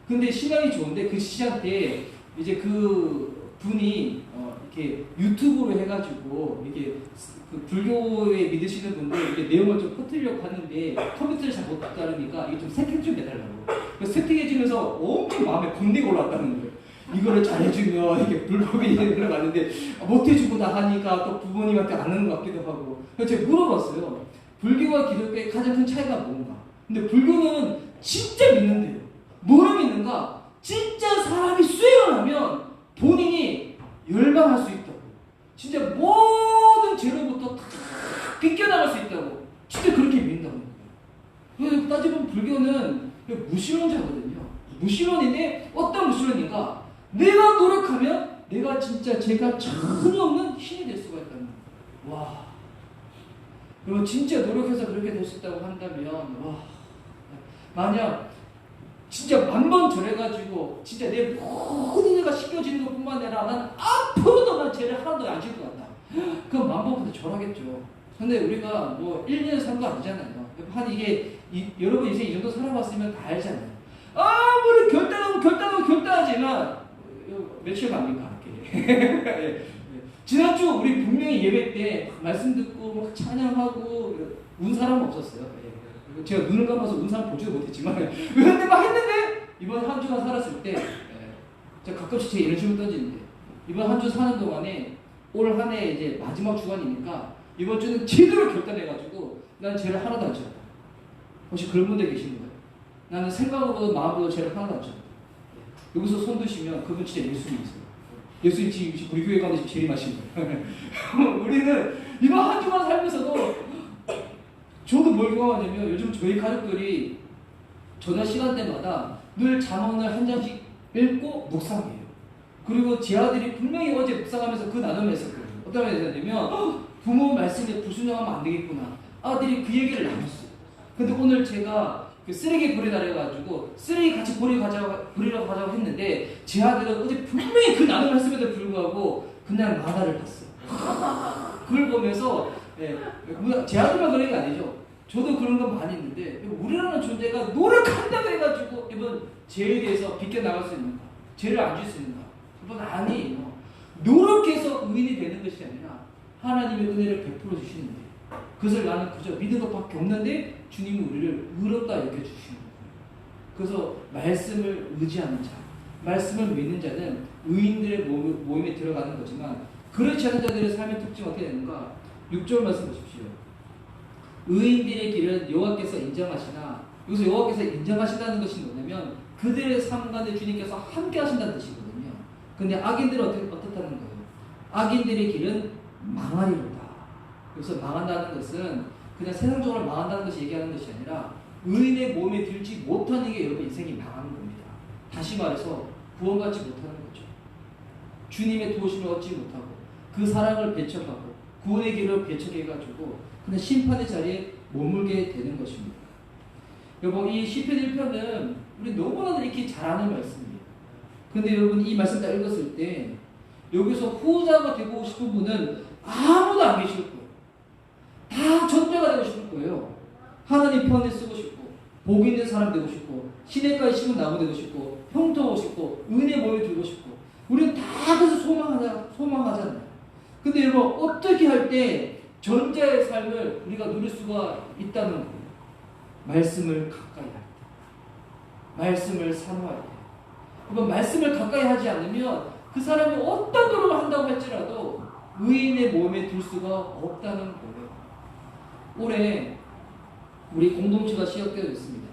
근데 신앙이 좋은데 그 지체한테 이제 그 분이 이렇게 유튜브로 해가지고 이게 그 불교에 믿으시는 분들 이렇게 내용을 좀 퍼뜨리려고 하는데 컴퓨터를 잘 못 다루니까 이게 좀 세팅 좀 해달라고. 그래서 세팅해주면서 엄청 마음에 군대가 올라왔다는 거예요. 이거를 잘해주면 이게 불법이 들어가는데 못해주고 나가니까 또 부모님한테 안 하는 것 같기도 하고. 그래서 제가 물어봤어요. 불교와 기독교의 가장 큰 차이가 뭔가? 근데 불교는 진짜 믿는데요. 뭐를 믿는가? 진짜 사람이 수행을 하면 본인이 열방할 수 있다고. 진짜 모든 죄로부터 다 빗겨나갈 수 있다고. 진짜 그렇게 믿는다고. 그래서 따지면 불교는 무신론자거든요. 무신론인데 어떤 무신론인가? 내가 노력하면 내가 진짜 죄가 전혀 없는 신이 될 수가 있다는 거예요. 와. 그리고 진짜 노력해서 그렇게 될 수 있다고 한다면 와. 만약 진짜 만번 절해가지고 진짜 내 모든 죄가 씻겨지는 것뿐만 아니라 난 앞으로도 난 죄를 하나도 안 지을 것 같다. 그럼 만번부터 절하겠죠. 근데 우리가 뭐 1년 산 거 아니잖아요. 한 이게 여러분 인생 이 정도 살아봤으면 다 알잖아요. 아무리 결단하지만 며칠 갑니까? 지난주 우리 분명히 예배 때 말씀 듣고 막 찬양하고 운 사람 없었어요. 제가 눈을 감아서 운 사람 보지도 못했지만 그런데 막 했는데 이번 한 주간 살았을 때 제가 가끔씩 제 이런 질문 던지는데 이번 한 주 사는 동안에 올 한 해 이제 마지막 주간이니까 이번 주는 제대로 결단해가지고 난 죄를 하나도 안 지었다. 혹시 그런 분들 계신 거예요? 나는 생각으로도 마음으로도 죄를 하나도 안 지었다. 여기서 손 드시면 그분 진짜 예수님이세요. 예수님 지금 우리 교회 가운데 제일 많으신 거예요. 우리는 이번 한 주간 살면서도 저도 뭘 경험하냐면 요즘 저희 가족들이 저녁 시간대마다 늘 잠언을 한 장씩 읽고 묵상해요. 그리고 제 아들이 분명히 어제 묵상하면서 그 나눔을 했었거든요. 어떤 말이 했냐면 부모 말씀에 불순종하면 안 되겠구나. 아들이 그 얘기를 나눴어요. 근데 오늘 제가 그 쓰레기 버리다 그래가지고 쓰레기 같이 버리러 가자고 했는데 제 아들은 어제 분명히 그 나눔을 했음에도 불구하고 그냥 만화를 봤어요. 그걸 보면서 제 아들만 그런 게 아니죠. 저도 그런 건 많이 있는데 우리라는 존재가 노력한다고 해가지고 이번 죄에 대해서 비껴나갈 수 있는가? 죄를 안 줄 수 있는가? 이건 아니에요. 노력해서 의인이 되는 것이 아니라 하나님의 은혜를 베풀어 주시는데 그것을 나는 그저 믿는 것밖에 없는데 주님은 우리를 의롭다 여겨주시는 거예요. 그래서 말씀을 의지하는 자, 말씀을 믿는 자는 의인들의 모임에 들어가는 거지만 그렇지 않은 자들의 삶의 특징은 어떻게 되는가? 6절 말씀 보십시오. 의인들의 길은 여호와께서 인정하시나 여기서 여호와께서 인정하신다는 것이 뭐냐면 그들의 삶 가운데 주님께서 함께 하신다는 뜻이거든요. 근데 악인들은 어떻다는 거예요? 악인들의 길은 망하리로다. 그래서 망한다는 것은 그냥 세상적으로 망한다는 것이 얘기하는 것이 아니라 의인의 몸에 들지 못하는 게 여러분 인생이 망하는 겁니다. 다시 말해서 구원받지 못하는 거죠. 주님의 도우심을 얻지 못하고 그 사랑을 배척하고 구원의 길을 배척해가지고 그냥 심판의 자리에 머물게 되는 것입니다. 여러분 이 시편 1편은 우리 너무나도 이렇게 잘 아는 말씀이에요. 근데 여러분 이 말씀 다 읽었을 때 여기서 후자가 되고 싶은 분은 아무도 안 계실 거예요. 다 전자가 되고 싶을 거예요. 하나님 편에 쓰고 싶고 복 있는 사람 되고 싶고 시냇가에 심은 나무 되고 싶고 형통하고 싶고 은혜 몸에 들고 싶고 우리는 다 그래서 소망하잖아요. 근데 여러분 어떻게 할 때 전자의 삶을 우리가 누릴 수가 있다는 거예요. 말씀을 가까이 할 때. 말씀을 사모할 때. 그러니까 말씀을 가까이 하지 않으면 그 사람이 어떤 노력을 한다고 할지라도 의인의 몸에 둘 수가 없다는 거예요. 올해 우리 공동체가 시작되어 있습니다.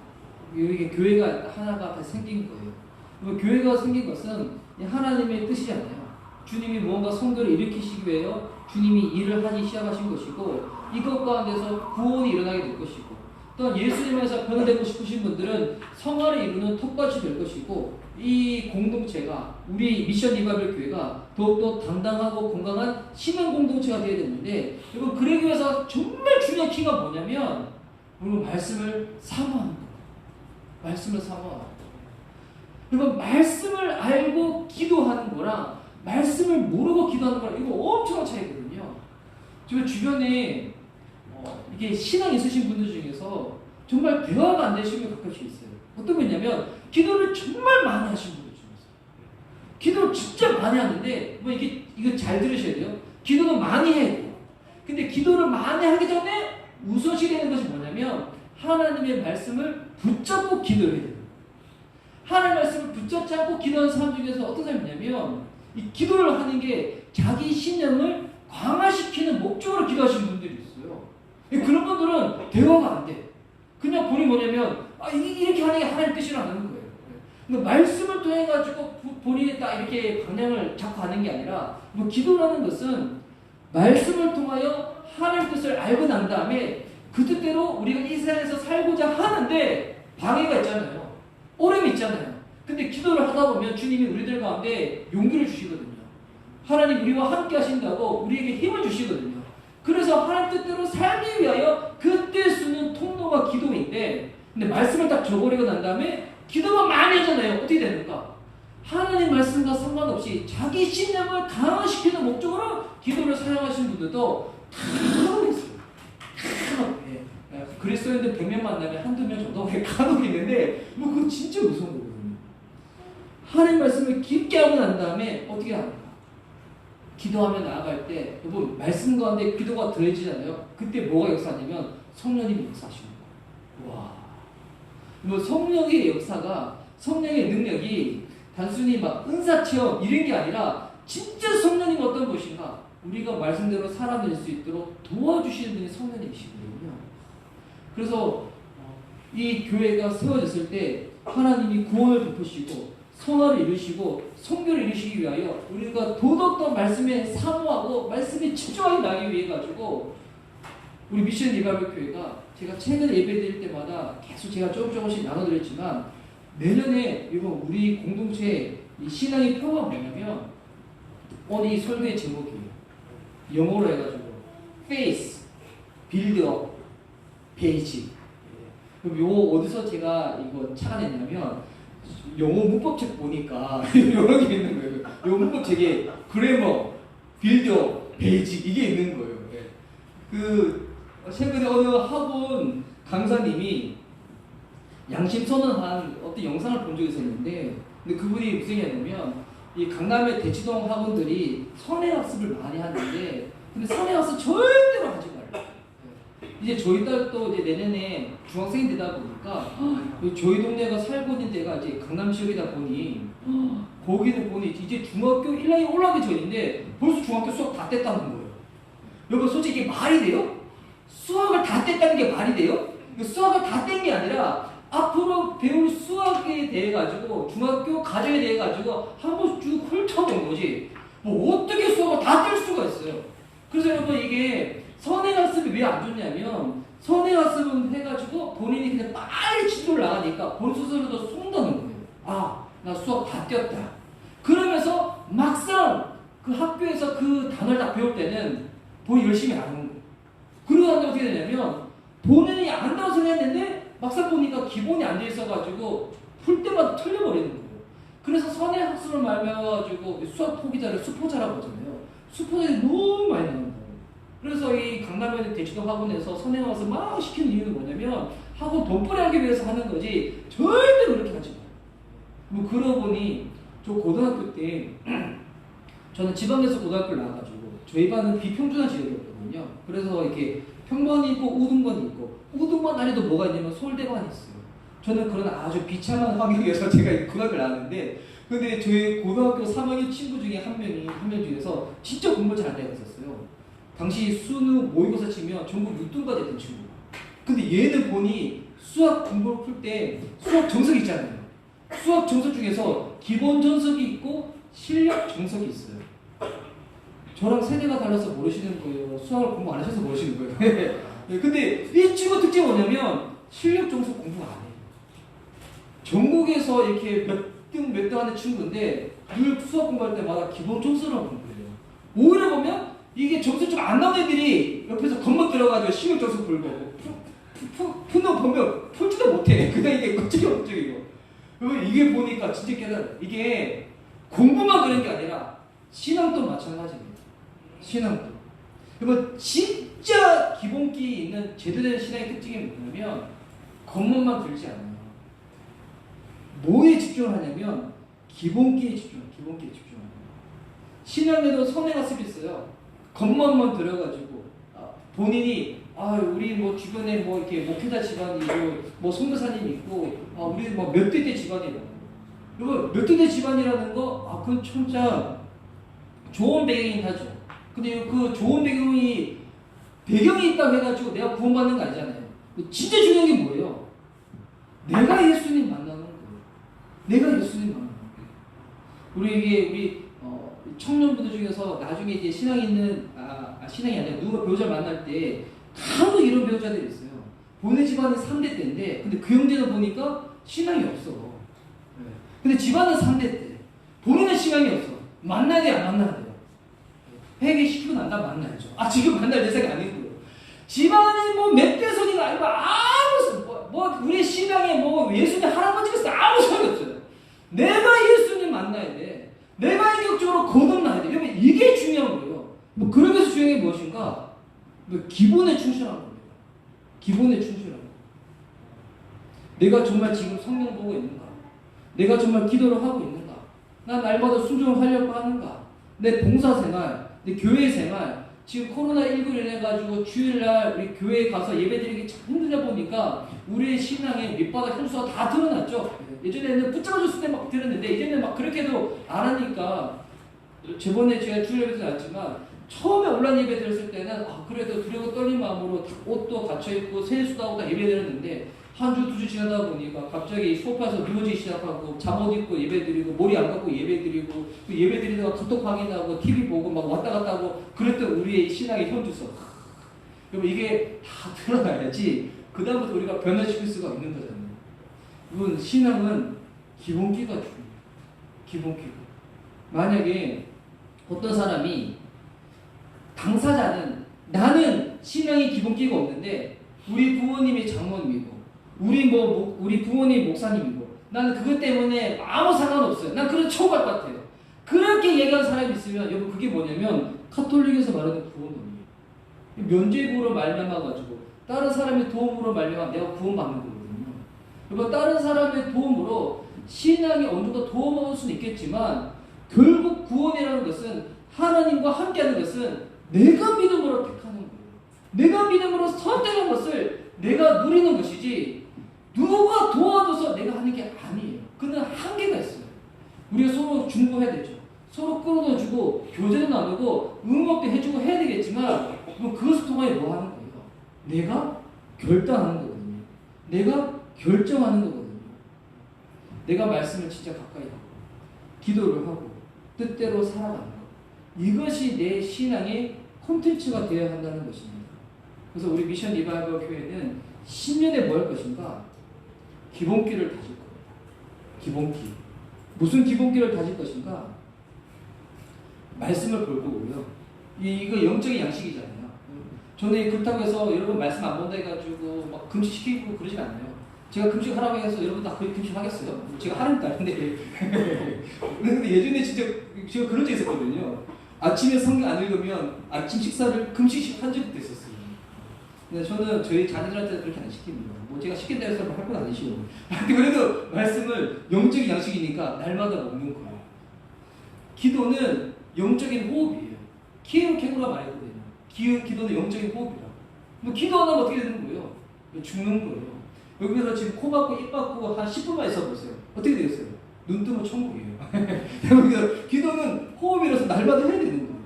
이게 교회가 하나가 다 생긴 거예요. 교회가 생긴 것은 하나님의 뜻이잖아요. 주님이 무언가 성도를 일으키시기 위하여 주님이 일을 하기 시작하신 것이고, 이것 가운데서 구원이 일어나게 될 것이고, 또한 예수님에서 변화되고 싶으신 분들은 성화를 이루는 톱밭이 될 것이고, 이 공동체가, 우리 미션 리바이벌 교회가 더욱더 당당하고 건강한 신앙 공동체가 되어야 되는데, 여러분, 그러기 위해서 정말 중요한 키가 뭐냐면 우리 말씀을 사모하는 거예요. 말씀을 사모하는 거예요. 여러분, 말씀을 알고 기도하는 거랑 말씀을 모르고 기도하는 거랑 이거 엄청난 차이거든요. 저 주변에 이게 신앙 있으신 분들 중에서 정말 대화가 안 되시는 분 가끔씩 있어요. 어떤 분이냐면 기도를 정말 많이 하시는 분들 중에서, 기도를 진짜 많이 하는데 이거 잘 들으셔야 돼요. 기도는 많이 해야 돼요. 근데 기도를 많이 하기 전에 우선시 되는 것이 뭐냐면 하나님의 말씀을 붙잡고 기도를 해야 돼요. 하나님의 말씀을 붙잡지 않고 기도하는 사람 중에서 어떤 사람이냐면 이 기도를 하는 게 자기 신념을 강화시키는 목적으로 기도하시는 분들이 있어요. 그런 분들은 대화가 안 돼. 그냥 본인이 뭐냐면 이렇게 하는 게 하나님 뜻이라는 거예요. 그러니까 말씀을 통해 가지고 본인이 딱 이렇게 방향을 잡고 하는 게 아니라, 기도라는 것은 말씀을 통하여 하나님 뜻을 알고 난 다음에 그 뜻대로 우리가 이 세상에서 살고자 하는데 방해가 있잖아요. 어려움이 있잖아요. 근데 기도를 하다 보면 주님이 우리들 가운데 용기를 주시거든요. 하나님 우리와 함께 하신다고 우리에게 힘을 주시거든요. 그래서 하나님 뜻대로 살기 위하여 그때 쓰는 통로가 기도인데, 근데 말씀을 딱 줘버리고 난 다음에 기도만 많이 하잖아요. 어떻게 되는가? 하나님 말씀과 상관없이 자기 신념을 강화시키는 목적으로 기도를 사용하시는 분들도 간혹 있어요. 간혹. 그리스도인들 100명 만나면 한두 명 정도 간혹 있는데, 그거 진짜 무서운 거거든요. 하나님 말씀을 깊게 하고 난 다음에 어떻게 합니까? 기도하며 나아갈 때, 여러분, 말씀 가운데 기도가 들어지잖아요. 그때 뭐가 역사냐면 성령님이 역사하시는 거예요. 와. 성령의 역사가, 성령의 능력이 단순히 막 은사체험 이런 게 아니라 진짜 성령님 어떤 것인가, 우리가 말씀대로 살아낼 수 있도록 도와주시는 분이 성령님이시거든요. 그래서 이 교회가 세워졌을 때 하나님이 구원을 베푸시고 성화를 이루시고 성교를 이루시기 위하여 우리가 더욱더 말씀에 사모하고 말씀에 집중하게 나기 위해 가지고, 우리 미션 리바이벌 교회가 제가 최근에 예배 드릴 때마다 계속 제가 조금씩 나눠드렸지만, 내년에 이번 우리 공동체 이 신앙의 표가 뭐냐면, 오늘 이 설교의 제목이에요. 영어로 해가지고 Faith, Build Up, Page. 그럼 요 어디서 제가 이거 찾아냈냐면 영어 문법책 보니까 여러 개 있는 거예요. 요 문법책에 그래머, 빌더, 베이직 이게 있는 거예요. 그 최근에 어느 학원 강사님이 양심 선언한 어떤 영상을 본 적이 있었는데, 근데 그분이 무슨 얘기냐면 이 강남의 대치동 학원들이 선행학습을 많이 하는데, 근데 선행학습 절대로 하지 말라. 이제 저희 딸도 이제 내년에 중학생이 되다 보니까 저희 동네가 살고 있는 데가 이제 강남 지역이다 보니 거기는 보니 이제 중학교 1학년 올라가기 전인데 벌써 중학교 수학 다 뗐다는 거예요. 여러분, 솔직히 이게 말이 돼요? 수학을 다 뗐다는 게 말이 돼요? 수학을 다 뗀 게 아니라 앞으로 배울 수학에 대해 가지고 중학교 과정에 대해 가지고 한 번씩 쭉 훑어본 거지, 뭐 어떻게 수학을 다 뗄 수가 있어요. 그래서 여러분, 이게 선행학습이 왜 안 좋냐면, 선행학습은 해가지고 본인이 그냥 빨리 진도를 나가니까 본 스스로도 속는다는 거예요. 나 수학 다 띄었다. 그러면서 막상 그 학교에서 그 단어를 다 배울 때는 본인이 열심히 안 하는 거예요. 그러고 나면 어떻게 되냐면 본인이 안다고 생각했는데 막상 보니까 기본이 안 돼 있어가지고 풀 때마다 틀려버리는 거예요. 그래서 선행학습을 말해가지고 수학 포기자를 수포자라고 하잖아요. 수포자들이 너무 많이 나온다. 그래서 이 강남에 있는 대치동 학원에서 선행학습 막 시키는 이유는 뭐냐면 학원 돈벌이 하기 위해서 하는 거지 절대로 그렇게 하지 마요. 그러고 보니 저 고등학교 때 저는 지방에서 고등학교를 나와가지고 저희 반은 비평준화 지역이었거든요. 그래서 이렇게 평반이 있고 우등반이 있고, 우등반 안에도 뭐가 있냐면 서울대반이 있어요. 저는 그런 아주 비참한 환경에서 제가 고등학교를 나왔는데, 근데 저희 고등학교 3학년 친구 중에 한 명 중에서 진짜 공부 잘하는 애가 있었어요. 당시 수능 모의고사 치면 전국 6등까지 했던 친구. 근데 얘는 보니 수학 공부를 풀 때 수학 정석 있잖아요. 수학 정석 중에서 기본 정석이 있고 실력 정석이 있어요. 저랑 세대가 달라서 모르시는 거예요. 수학을 공부 안 하셔서 모르시는 거예요. 네, 근데 이 친구 특징이 뭐냐면 실력 정석 공부가 안 해요. 전국에서 이렇게 몇 등 하는 친구인데 늘 수학 공부할 때마다 기본 정석을 공부해요. 오히려 보면 이게 점수 좀 안 나온 애들이 옆에서 겉멋 들어가지고 실력 정석 불고 푸는 보면 풀지도 못해. 그냥 이게 걱정이고. 이게 보니까 진짜 깨달아. 이게 공부만 그런 게 아니라 신앙도 마찬가지입니다. 신앙도. 그러면 진짜 기본기 있는 제대로 된 신앙의 특징이 뭐냐면 겉멋만 들지 않아요. 뭐에 집중을 하냐면 기본기에 집중해요. 기본기에 집중해요. 신앙에도 선행 학습이 있어요. 겉멋만 들어가지고 본인이 우리 뭐 주변에 뭐 이렇게 목회자 집안이고 뭐 선교사님 있고 우리 뭐 몇 대대 집안이라는 거. 여러분 몇 대대 집안이라는 거 그건 진짜 좋은 배경이긴 하죠. 근데 그 좋은 배경이 있다고 해가지고 내가 구원받는 거 아니잖아요. 진짜 중요한 게 뭐예요? 내가 예수님 만나는 거예요. 내가 예수님 만나는 거예요. 우리 청년분들 중에서 나중에 이제 신앙이 있는 신앙이 아니라 누가 배우자 만날 때 간혹 이런 배우자들이 있어요. 본인 집안은 3대 때인데 근데 그 형제는 보니까 신앙이 없어. 근데 집안은 3대 때. 본인은 신앙이 없어. 만나야 돼, 안 만나야 돼요? 회개시키고 난 다음 만나야죠. 지금 만날 대상이 아니고요. 집안이 뭐 몇 대손이가 아니고 우리 신앙에 예수님 할아버지가 있어. 아무 소용이 없어요. 내가 예수님 만나야 돼. 내가 인격적으로 거듭나야 돼. 여러분 이게 중요한 거예요. 그러기 위해서 중요한 게 무엇인가? 기본에 충실하는 거예요. 기본에 충실하는 거예요. 내가 정말 지금 성경 보고 있는가? 내가 정말 기도를 하고 있는가? 난 날마다 순종을 하려고 하는가? 내 봉사생활, 내 교회생활, 지금 코로나19로 인해가지고 주일날 우리 교회에 가서 예배드리기 참 힘들다 보니까 우리의 신앙의 밑바닥 현수가 다 드러났죠. 예전에는 붙잡아줬을 때 막 들었는데 이제는 막 그렇게도 안 하니까 저번에 제가 주일에서 나왔지만 처음에 온라인 예배 드렸을 때는 그래도 두려워 떨린 마음으로 옷도 갇혀있고 세수도 하고 다 예배 드렸는데 한 주, 2주 지나다 보니까 갑자기 소파에서 누워지기 시작하고 잠옷 입고 예배 드리고 머리 안 감고 예배 드리고 예배 드리다가 카톡 확인하고 TV 보고 막 왔다 갔다 하고 그랬던 우리의 신앙의 현주소. 그럼 이게 다 드러나야지 그 다음부터 우리가 변화시킬 수가 있는 거잖아요. 이건 신앙은 기본기가 중요해요. 기본기가. 만약에 어떤 사람이 당사자는 나는 신앙이 기본기가 없는데 우리 부모님이 장모님이고 우리 부모님 목사님이고 나는 그것 때문에 아무 상관없어요. 난 그런 처우할 것 같아요. 그렇게 얘기하는 사람이 있으면 여러분 그게 뭐냐면 카톨릭에서 말하는 구원론이에요. 면죄부로 말미암아가지고 다른 사람의 도움으로 말미암아 내가 구원받는 거거든요. 여러분 다른 사람의 도움으로 신앙이 어느 정도 도움 얻을 수는 있겠지만 결국 구원이라는 것은 하나님과 함께하는 것은 내가 믿음으로 택하는 거예요. 내가 믿음으로 선택한 것을 내가 누리는 것이지 누가 도와줘서 내가 하는 게 아니에요. 그는 한계가 있어요. 우리가 서로 중보해야 되죠. 서로 끌어넣어주고 교제도 나누고 응원도 해주고 해야 되겠지만 그것을 통하여 뭐 하는 거예요? 내가 결단하는 거거든요. 내가 결정하는 거거든요. 내가 말씀을 진짜 가까이 하고 기도를 하고 뜻대로 살아가는 것. 이것이 내 신앙의 콘텐츠가 되어야 한다는 것입니다. 그래서 우리 미션 리바이벌 교회는 10년에 뭐 할 것인가? 기본기를 다질 거예요. 기본기. 무슨 기본기를 다질 것인가? 말씀을 볼 거고요. 이거 영적인 양식이잖아요. 저는 그렇다고 해서 여러분 말씀 안 본다 해가지고 막 금식시키고 그러진 않아요. 제가 금식하라고 해서 여러분 다 금식하겠어요? 제가 하는 딸인데. 근데 예전에 진짜 제가 그런 적 있었거든요. 아침에 성경 안 읽으면 아침 식사를 금식한 적도 있었어요. 근데 저는 저희 자녀들한테 그렇게 안 시킵니다. 뭐 제가 시킨다 해서 할 건 아니시고. 그래도 말씀을 영적인 양식이니까 날마다 먹는 거예요. 기도는 영적인 호흡이에요. 키우 캥거루가 말했거든요. 기도는 영적인 호흡이라고. 뭐 기도 안 하면 어떻게 되는 거예요? 죽는 거예요. 여기서 지금 코 박고 입 박고 한 10분만 있어 보세요. 어떻게 되겠어요? 눈 뜨면 천국이에요. 그러니까 기도는 호흡이라서 날마다 해야 되는 거예요.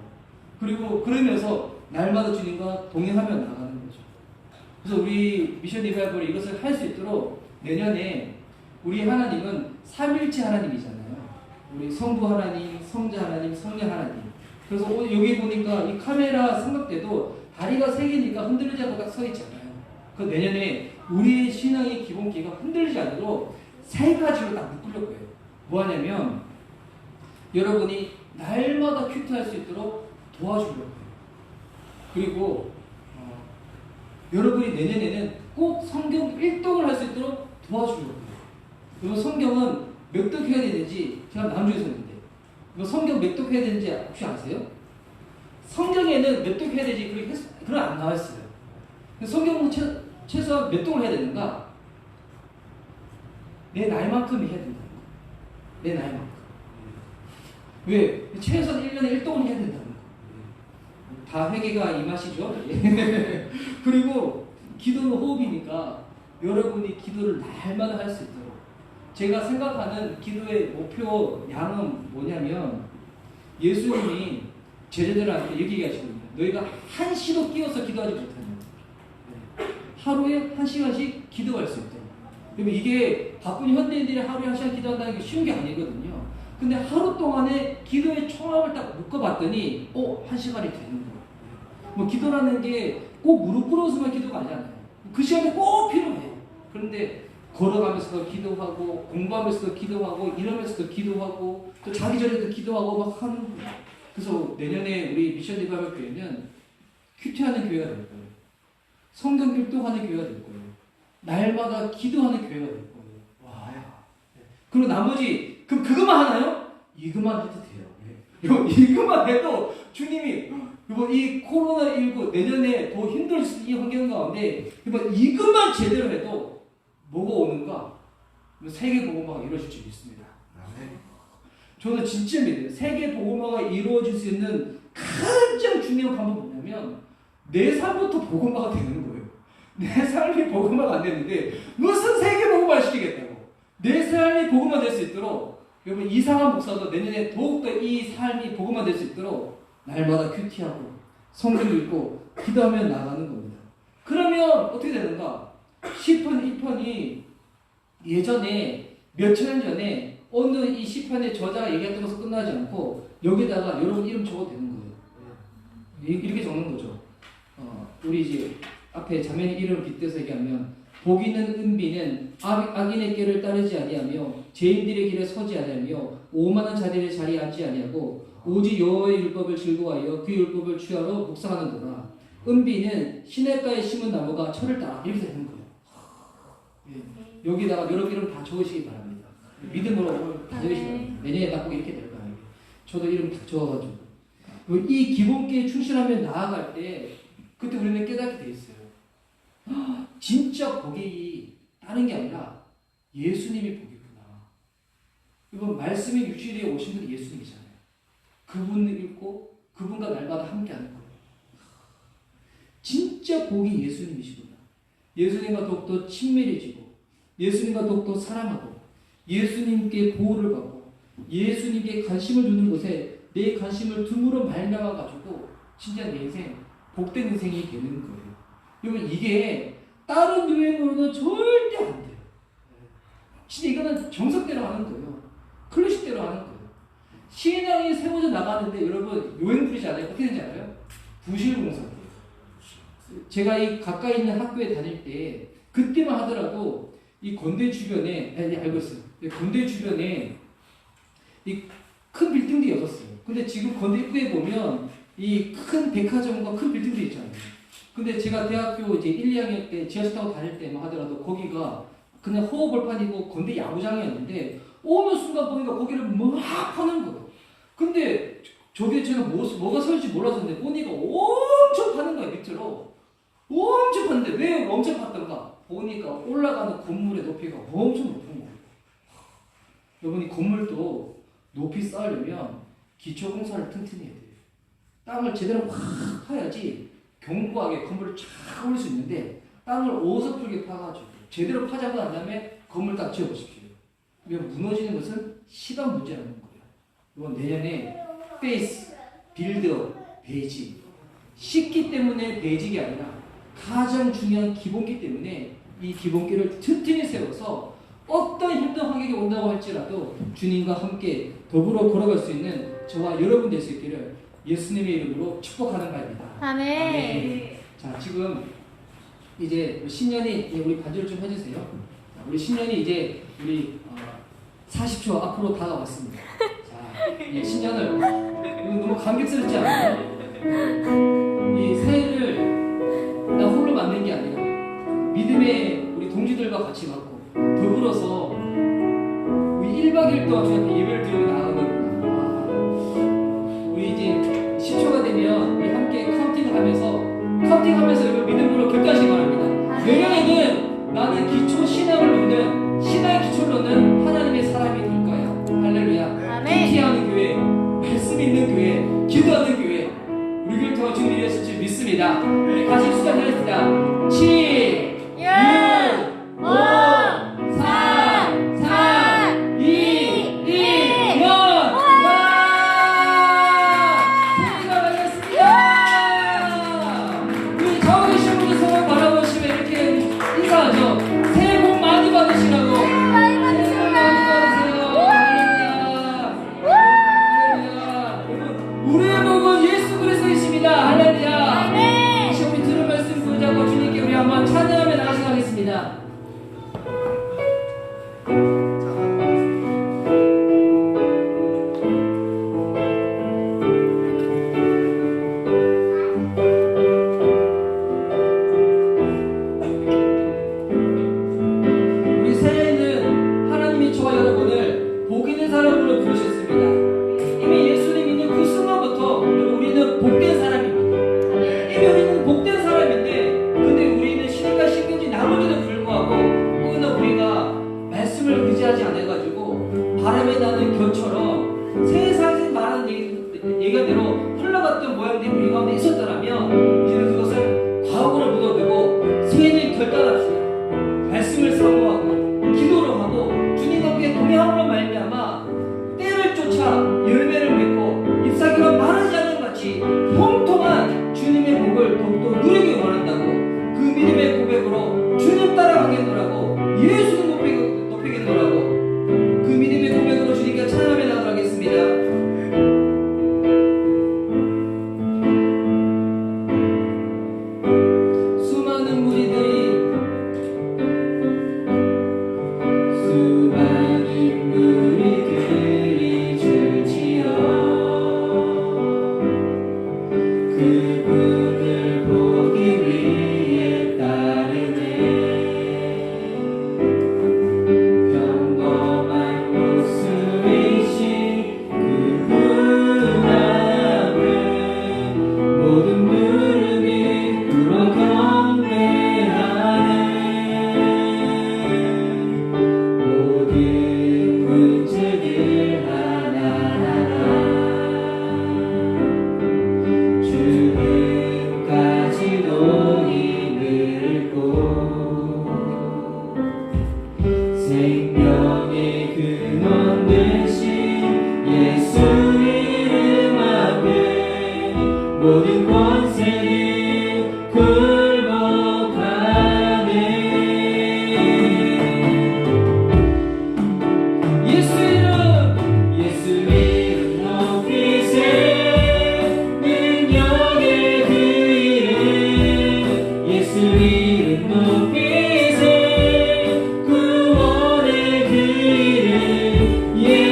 그리고 그러면서 날마다 주님과 동행하며 나가는 거죠. 그래서 우리 미션 리바이벌이 이것을 할 수 있도록 내년에 우리 하나님은 삼일체 하나님이잖아요. 우리 성부 하나님, 성자 하나님, 성령 하나님. 그래서 오늘 여기 보니까 이 카메라 삼각대도 다리가 세 개니까 흔들리지 않고 딱 서 있잖아요. 그 내년에 우리의 신앙의 기본기가 흔들리지 않도록 세 가지로 딱 묶을 거예요. 뭐 하냐면 여러분이 날마다 큐트할 수 있도록 도와주려고 해요. 그리고 여러분이 내년에는 꼭 성경 1독을 할 수 있도록 도와주려고 해요. 그리고 성경은 몇 독 해야 되는지 제가 남주에서 했는데 이거 성경 몇 독 해야 되는지 혹시 아세요? 성경에는 몇 독 해야 되지 그런 안 나와 있어요. 성경은 최소한 몇 독을 해야 되는가? 내 나이만큼 해야 된다. 내 나이만큼. 왜? 최소한 1년에 1독을 해야 된다는 거. 다 회개가 이 맛이죠. 그리고 기도는 호흡이니까 여러분이 기도를 날마다 할 수 있도록 제가 생각하는 기도의 목표 양은 뭐냐면 예수님이 제자들한테 얘기하시거든요. 너희가 한 시도 끼어서 기도하지 못하는 하루에 1시간씩 기도할 수 있도록. 그러면 이게 바쁜 현대인들이 하루에 1시간 기도한다는 게 쉬운 게 아니거든요. 근데 하루 동안에 기도의 총합을 딱 묶어봤더니 1시간이 되는 거예요. 뭐 기도라는 게 꼭 무릎 꿇어서만 기도가 아니잖아요. 그 시간이 꼭 필요해요. 그런데 걸어가면서도 기도하고 공부하면서도 기도하고 일하면서도 기도하고 또 자기 전에도 기도하고 막 하는 거예요. 그래서 내년에 우리 미션 리바이벌 교회는 큐티하는 교회가 될 거예요. 성경 일독하는 교회가 될 거예요. 날마다 기도하는 교회가 될 거예요. 와야. 그리고 나머지 그것만 하나요? 이것만 해도 돼요. 이것만 해도 주님이 이 코로나19 내년에 더 힘들 수 있는 이 환경 가운데 이것만 제대로 해도 뭐가 오는가? 세계 복음화가 이루어질 줄 믿습니다. 저는 진짜 믿어요. 세계 복음화가 이루어질 수 있는 가장 중요한 방법은 뭐냐면 내 삶부터 복음화가 되는 거예요. 내 삶이 복음화가 안 되는데 무슨 세계 복음화를 시키겠다고. 내 삶이 복음화 될 수 있도록 여러분 이상한 목사도 내년에 더욱더 이 삶이 복음화 될 수 있도록 날마다 큐티하고 성경 읽고 기도하며 나가는 겁니다. 그러면 어떻게 되는가? 시편 1편이 예전에 몇천 년 전에 어느 이 시편의 저자가 얘기했던 것으로 끝나지 않고 여기다가 여러분 이름 적어도 되는 거예요. 이렇게 적는 거죠. 우리 이제 앞에 자매님 이름을 빗대서 얘기하면 복 있는 은비는 악인의 길을 따르지 아니하며 죄인들의 길에 서지 아니하며 오만한 자들의 자리에 앉지 아니하고 오직 여호와의 율법을 즐거워하여 그 율법을 취하러 묵상하는도다. 은비는 시냇가에 심은 나무가 철을 따라 이렇게 되는 거예요. 여기다가 여러분 이름 다 적으시기 바랍니다. 믿음으로 다 적으시기 바랍니다. 내년에 딱 꼭 이렇게 될 거예요. 저도 이름 다 적어가지고 이 기본기에 충실하며 나아갈 때 그때 우리는 깨닫게 돼 있어요. 진짜 복이 다른 게 아니라 예수님이 복이구나. 이번 말씀의 육신에 오신 분이 예수님이잖아요. 그분을 읽고 그분과 날마다 함께하는 거예요. 진짜 복이 예수님이시구나. 예수님과 더욱더 친밀해지고 예수님과 더욱더 사랑하고 예수님께 보호를 받고 예수님께 관심을 두는 곳에 내 관심을 둠으로 말미암아 가지고 진짜 내 인생 복된 인생이 되는 거예요. 여러분 이게 다른 유행으로는 절대 안 돼요. 진짜 이거는 정석대로 하는 거예요. 클래식대로 하는 거예요. 신앙이 세워져 나가는데 여러분 유행 부리지 않아요? 어떻게 되는지 알아요? 부실공사돼요. 제가 이 가까이 있는 학교에 다닐 때 그때만 하더라도 이 건대 주변에 알고 있어요. 건대 주변에 이 큰 빌딩들이 없었어요. 근데 지금 건대 입구에 보면 이 큰 백화점과 큰 빌딩들이 있잖아요. 근데 제가 대학교 이제 1, 2학년 때 지하철 타고 다닐 때만 하더라도 거기가 그냥 허허벌판이고 건대 야구장이었는데 오는 순간 보니까 거기를 막 파는 거예요. 근데 저게 제가 뭐가 설지 몰랐었는데 보니까 엄청 파는 거예요. 밑으로 엄청 파는데 왜 엄청 팠던가 보니까 올라가는 건물의 높이가 엄청 높은 거예요. 여러분 이 건물도 높이 쌓으려면 기초공사를 튼튼히 해야 돼요. 땅을 제대로 확 파야지 견고하게 건물을 쫙 올릴 수 있는데 땅을 어설프게 파가지고 제대로 파자고 난 다음에 건물 딱 지어보십시오. 우리가 무너지는 것은 시간 문제라는 거예요. 이건 내년에 페이스, 빌드업, 베이직. 쉽기 때문에 베이직이 아니라 가장 중요한 기본기 때문에 이 기본기를 튼튼히 세워서 어떤 힘든 환경이 온다고 할지라도 주님과 함께 더불어 걸어갈 수 있는 저와 여러분 될 수 있기를 예수님의 이름으로 축복하는 바입니다. 아멘. 자, 지금 이제 신년이 우리 반주를 좀 해주세요. 자, 우리 신년이 이제 우리 40초 앞으로 다가왔습니다. 자, 이 신년을 너무 감격스럽지 않아요? 이 새해를 나 홀로 맞는 게 아니라 믿음의 우리 동지들과 같이 맞고 더불어서 우리 1박 2일 동안 저한테 예배를 드리고 나가거든요. 우리 이제 10초가 되면 우리 함께 카운팅하면서 여러분 믿음으로 결단하시기 바랍니다. 내년에는 나는 기초 신앙을 놓는 신앙의 기초를 놓는 하나님의 사람이 될 거야. 할렐루야. 아멘. 기도하는 교회, 말씀 있는 교회, 기도하는 교회, 우리 교회를 통한 주님이 이루어질 줄 믿습니다. 우리 같이 시작하겠습니다. 7, 6, 5, 4, 3, 2, 1, 0. 새해 복 많이 받으시라고. 새해 복 많이 받으세요. 할렐루야. 우리의 복은 예수 그리스도이십니다. 할렐루야. 다시 우리 들은 말씀 붙잡고 주님께 우리 한번 찬양하며 나아가겠습니다. 의지하지 않아가지고 바람에 나는 겨처럼 세상에 많은 예가대로 흘러갔던 모양들이 우리 가운데 있었더라면 이제는 그것을 과거로 묻어두고 새해는 결단합시다. 말씀을 사모하고 기도를 하고 주님과 함께 동행함으로 말미암아 때를 쫓아 열매를 맺고 잎사귀가 마르지 않는 같이 통통한 주님의 복을 더욱더 누리기 원한다고 그 믿음의 고백으로 주님 따라가겠노라고 예수님 높이겠노라고 그 믿음의 고백으로 주님께 찬양하며 나가도록 하겠습니다. 수많은 무리들이 줄지어 그분을 보기 위해 따르네. 평범한 모습이신 그분 앞에 모든 무릎이 꿇어 경배하네. 모든 문제들 하나하나 주님까지도 힘을 고 생명의 근원 되신 예수 이름 앞에 모든 권세는 굴복하네. 예수 이름 높이세. 능력의 그 이름 예수 이름 높이세. 구원의 그 이름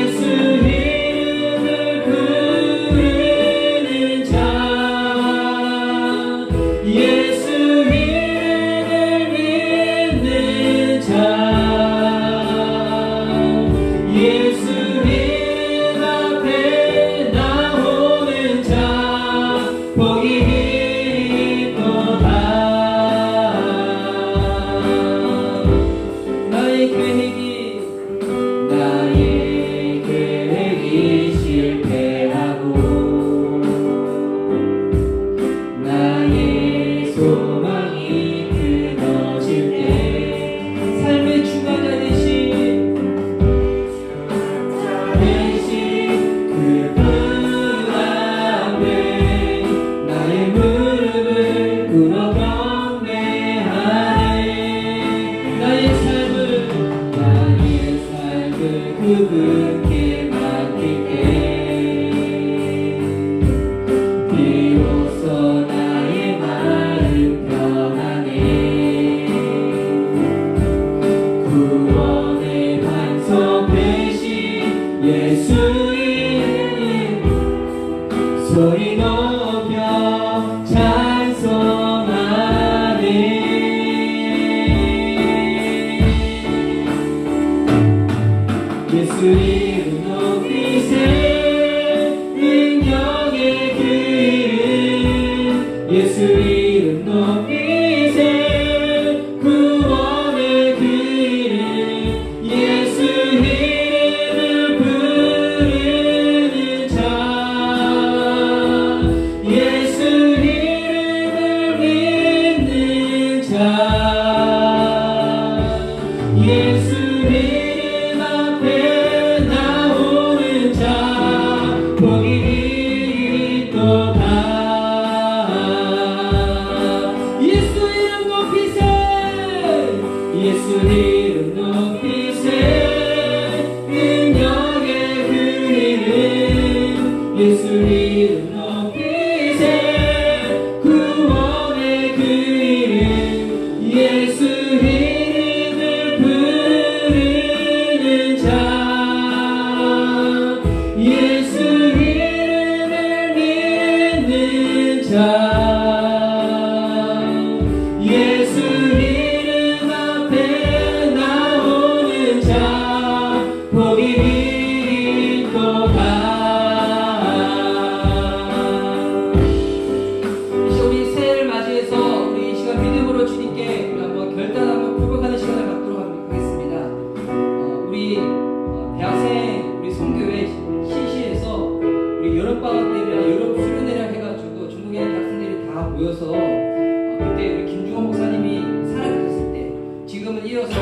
주께 맡길게. 비로소 나의 마음 편하네. 구원의 반석 되신 예수 이름 소리 높여 찬송하네. 예수 이름 높이세. 능력의 그 이름 예수 이름 높이세. 구원의 그 이름 예수 이름을 부르는 자. 예수 이름을 믿는 자. 예수 이름 앞에 나오는 자. 복이 있도다. 예수 이름 높이세. 예수 이름 높이세. 능력의 그 이름 예수 이름 높이세. 구원의 그 이름 예수 이름을 부르는 자. 예수 이름을 믿는 자. 예수 이름 앞에 나오는 자. 복이 있도다. 이제 우리 새해를 맞이해서 우리 이 시간 믿음으로 주님께 우리 한번 결단하고 고백하는 시간을 갖도록 하겠습니다. 우리 대학생 우리 성교회 CC에서 우리 여름방학 때문에 여름 수련회를 해가지고 전국에 있는 대학생들이 다 모여서 그때 우리 김중원 목사님이 살아계셨을 때 지금은 이어서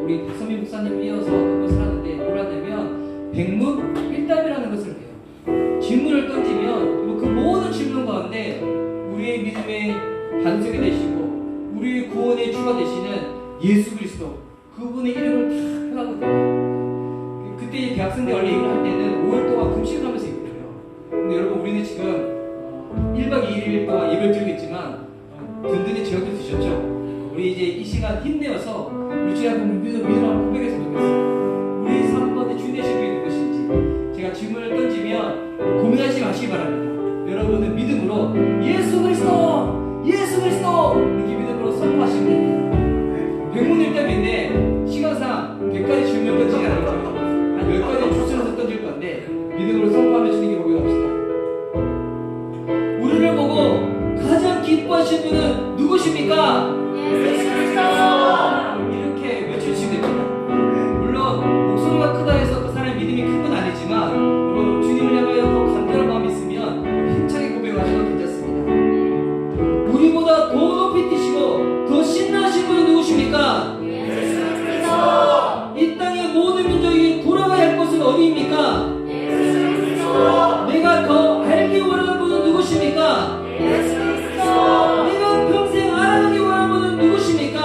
우리 박선민 목사님 이어서 그걸 살았는데 뭐라냐면 백문 일답이라는 것을 해요. 질문을 던지면 그 모든 질문 가운데 우리의 믿음의 반석이 되시고 우리의 구원의 주가 되시는 예수 그리스도 그분의 이름을 다 표하거든요. 그때 대학생들 원래 얘기를 할 때는 5일 동안 금식하면서 얘기를 해요. 근데 여러분 우리는 지금 1박 2일 동안 예배를 드리겠지만 든든히 저녁도 드셨죠? 우리 이제 이 시간 힘내어서 우리 주의 앞에 믿음을 고백했으면 좋겠어요. 우리 삶 가운데 주 되신 분이 누구신지 제가 질문을 던지면 고민하지 마시기 바랍니다. 여러분은 믿음으로 예수 그리스도 예수 그리스도 이렇게 믿음으로 선포하시면 됩니다. 백문일답인데 시간상 100가지 질문을 던지지 않았죠. 한 10가지 추천해서 던질 건데 믿음으로 선포하며 주님께 고백합시다. 우리를 보고 가장 기뻐하신 분은 누구십니까? 이렇게 외쳐주시면 됩니다. 물론 목소리가 크다 해서 그 사람의 믿음이 큰 건 아니지만 주님을 향하여 더 간절한 마음이 있으면 힘차게 고백하셔도 괜찮습니다. 우리보다 더 높이 뛰시고 더 신나신 분은 누구십니까? 이 땅의 모든 민족이 돌아가야 할 곳은 어디입니까? 내가 더 알기 원하는 분은 누구십니까? 내가 평생 알아가기 원하는 분은 누구십니까?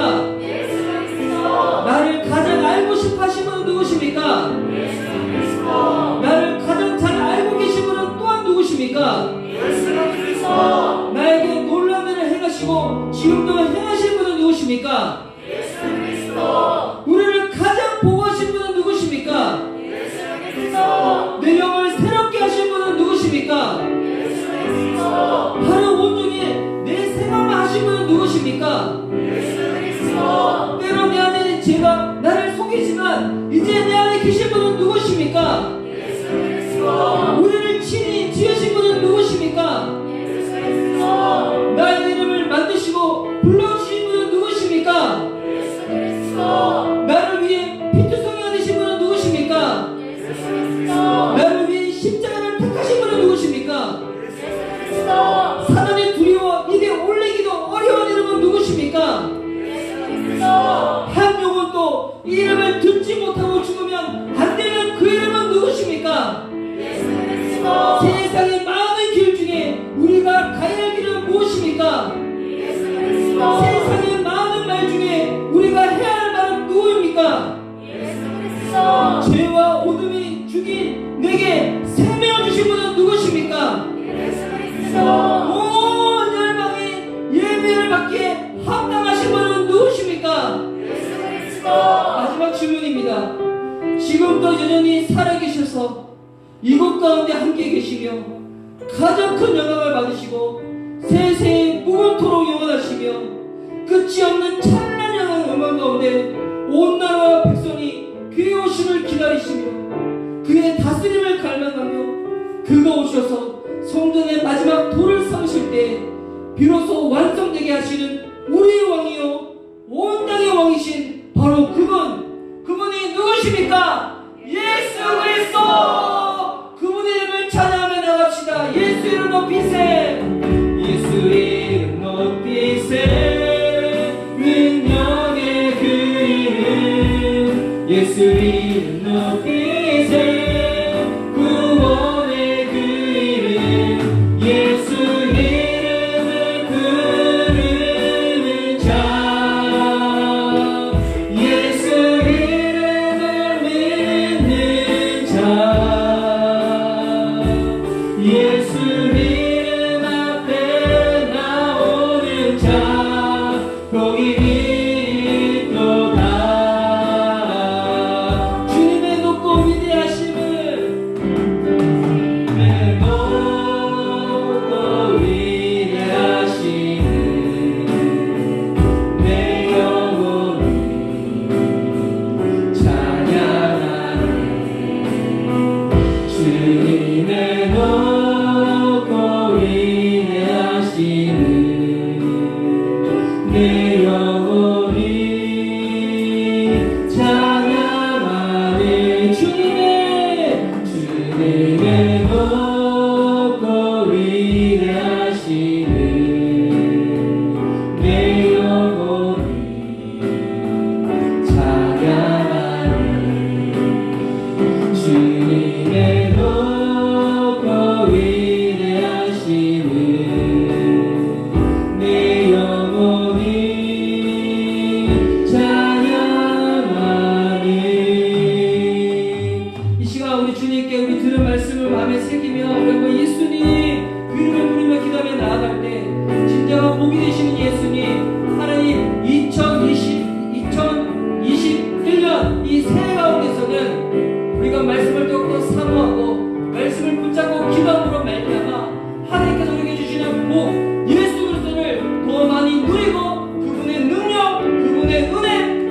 나를 가장 알고 싶어 하신 분은 누구십니까? 나를 가장 잘 알고 계신 분은 또한 누구십니까? 나에게 놀라운 일을 행하시고 지금도 행하신 분은 누구십니까? 우리를 가장 보호하신 분은 누구십니까? 내 영을 새롭게 하신 분은 누구십니까? 하루 온종일 내 생각만 하신 분은 누구십니까? 때론 내 안에 제가 나를 속이지만 이제 내 안에 계신 분은 누구십니까? 우리를 친히 지으신 분은 누구십니까? 나의 이름을 만드시고 불러주신 분은 누구십니까? 나를 위해 피투성이가 되신 분은 누구십니까? 나를 위해 주문입니다. 지금도 여전히 살아계셔서 이곳 가운데 함께 계시며 가장 큰 영광을 받으시고 세세에 무궁토록 영원하시며 끝이 없는 찬란한 영광 가운데 온 나라와 백성이 그의 오심을 기다리시며 그의 다스림을 갈망하며 그가 오셔서 성전의 마지막 돌을 삼으실 때 비로소 완성되게 하시는 우리의 왕이요 온 땅의 왕이신 바로 그분이 누구십니까? 예수 그리스도! 그분의 이름을 찬양하며 나갑시다. 예수 이름 높이세. 예수 이름 높이세. 능력의 그 이름 예수 이름 높이세. 구원의 그 이름 예수 이름을 부르는 자 예수 이름을 믿는 자 예수 이름 앞에 나오는 자 복이 있도다. 주님의 높고 위대하심을 내 높고 위대하심을 내 영혼이 찬양하네. 주님의 높고 위대하심을 내 영혼이 찬양하네. 주님의 높고 위대하심을 내 영혼이 찬양하네. 주님의 높고 위대하심을 내 영혼이 찬양하네. 이 시간 우리 주님께 우리 들은 말씀을 마음에 새기며 우리 예수님 그 이름을 부르며 기도하며 나아갈 때 진정한 복이 되시는 예수님 하나님 2021년 이 새해 가운데서는 우리가 말씀을 더욱더 사모하고 말씀을 붙잡고 기도함으로 말미암아 하나님께서 우리에게 주시는 복 예수 그리스도를 더 많이 누리고 그분의 능력 그분의 은혜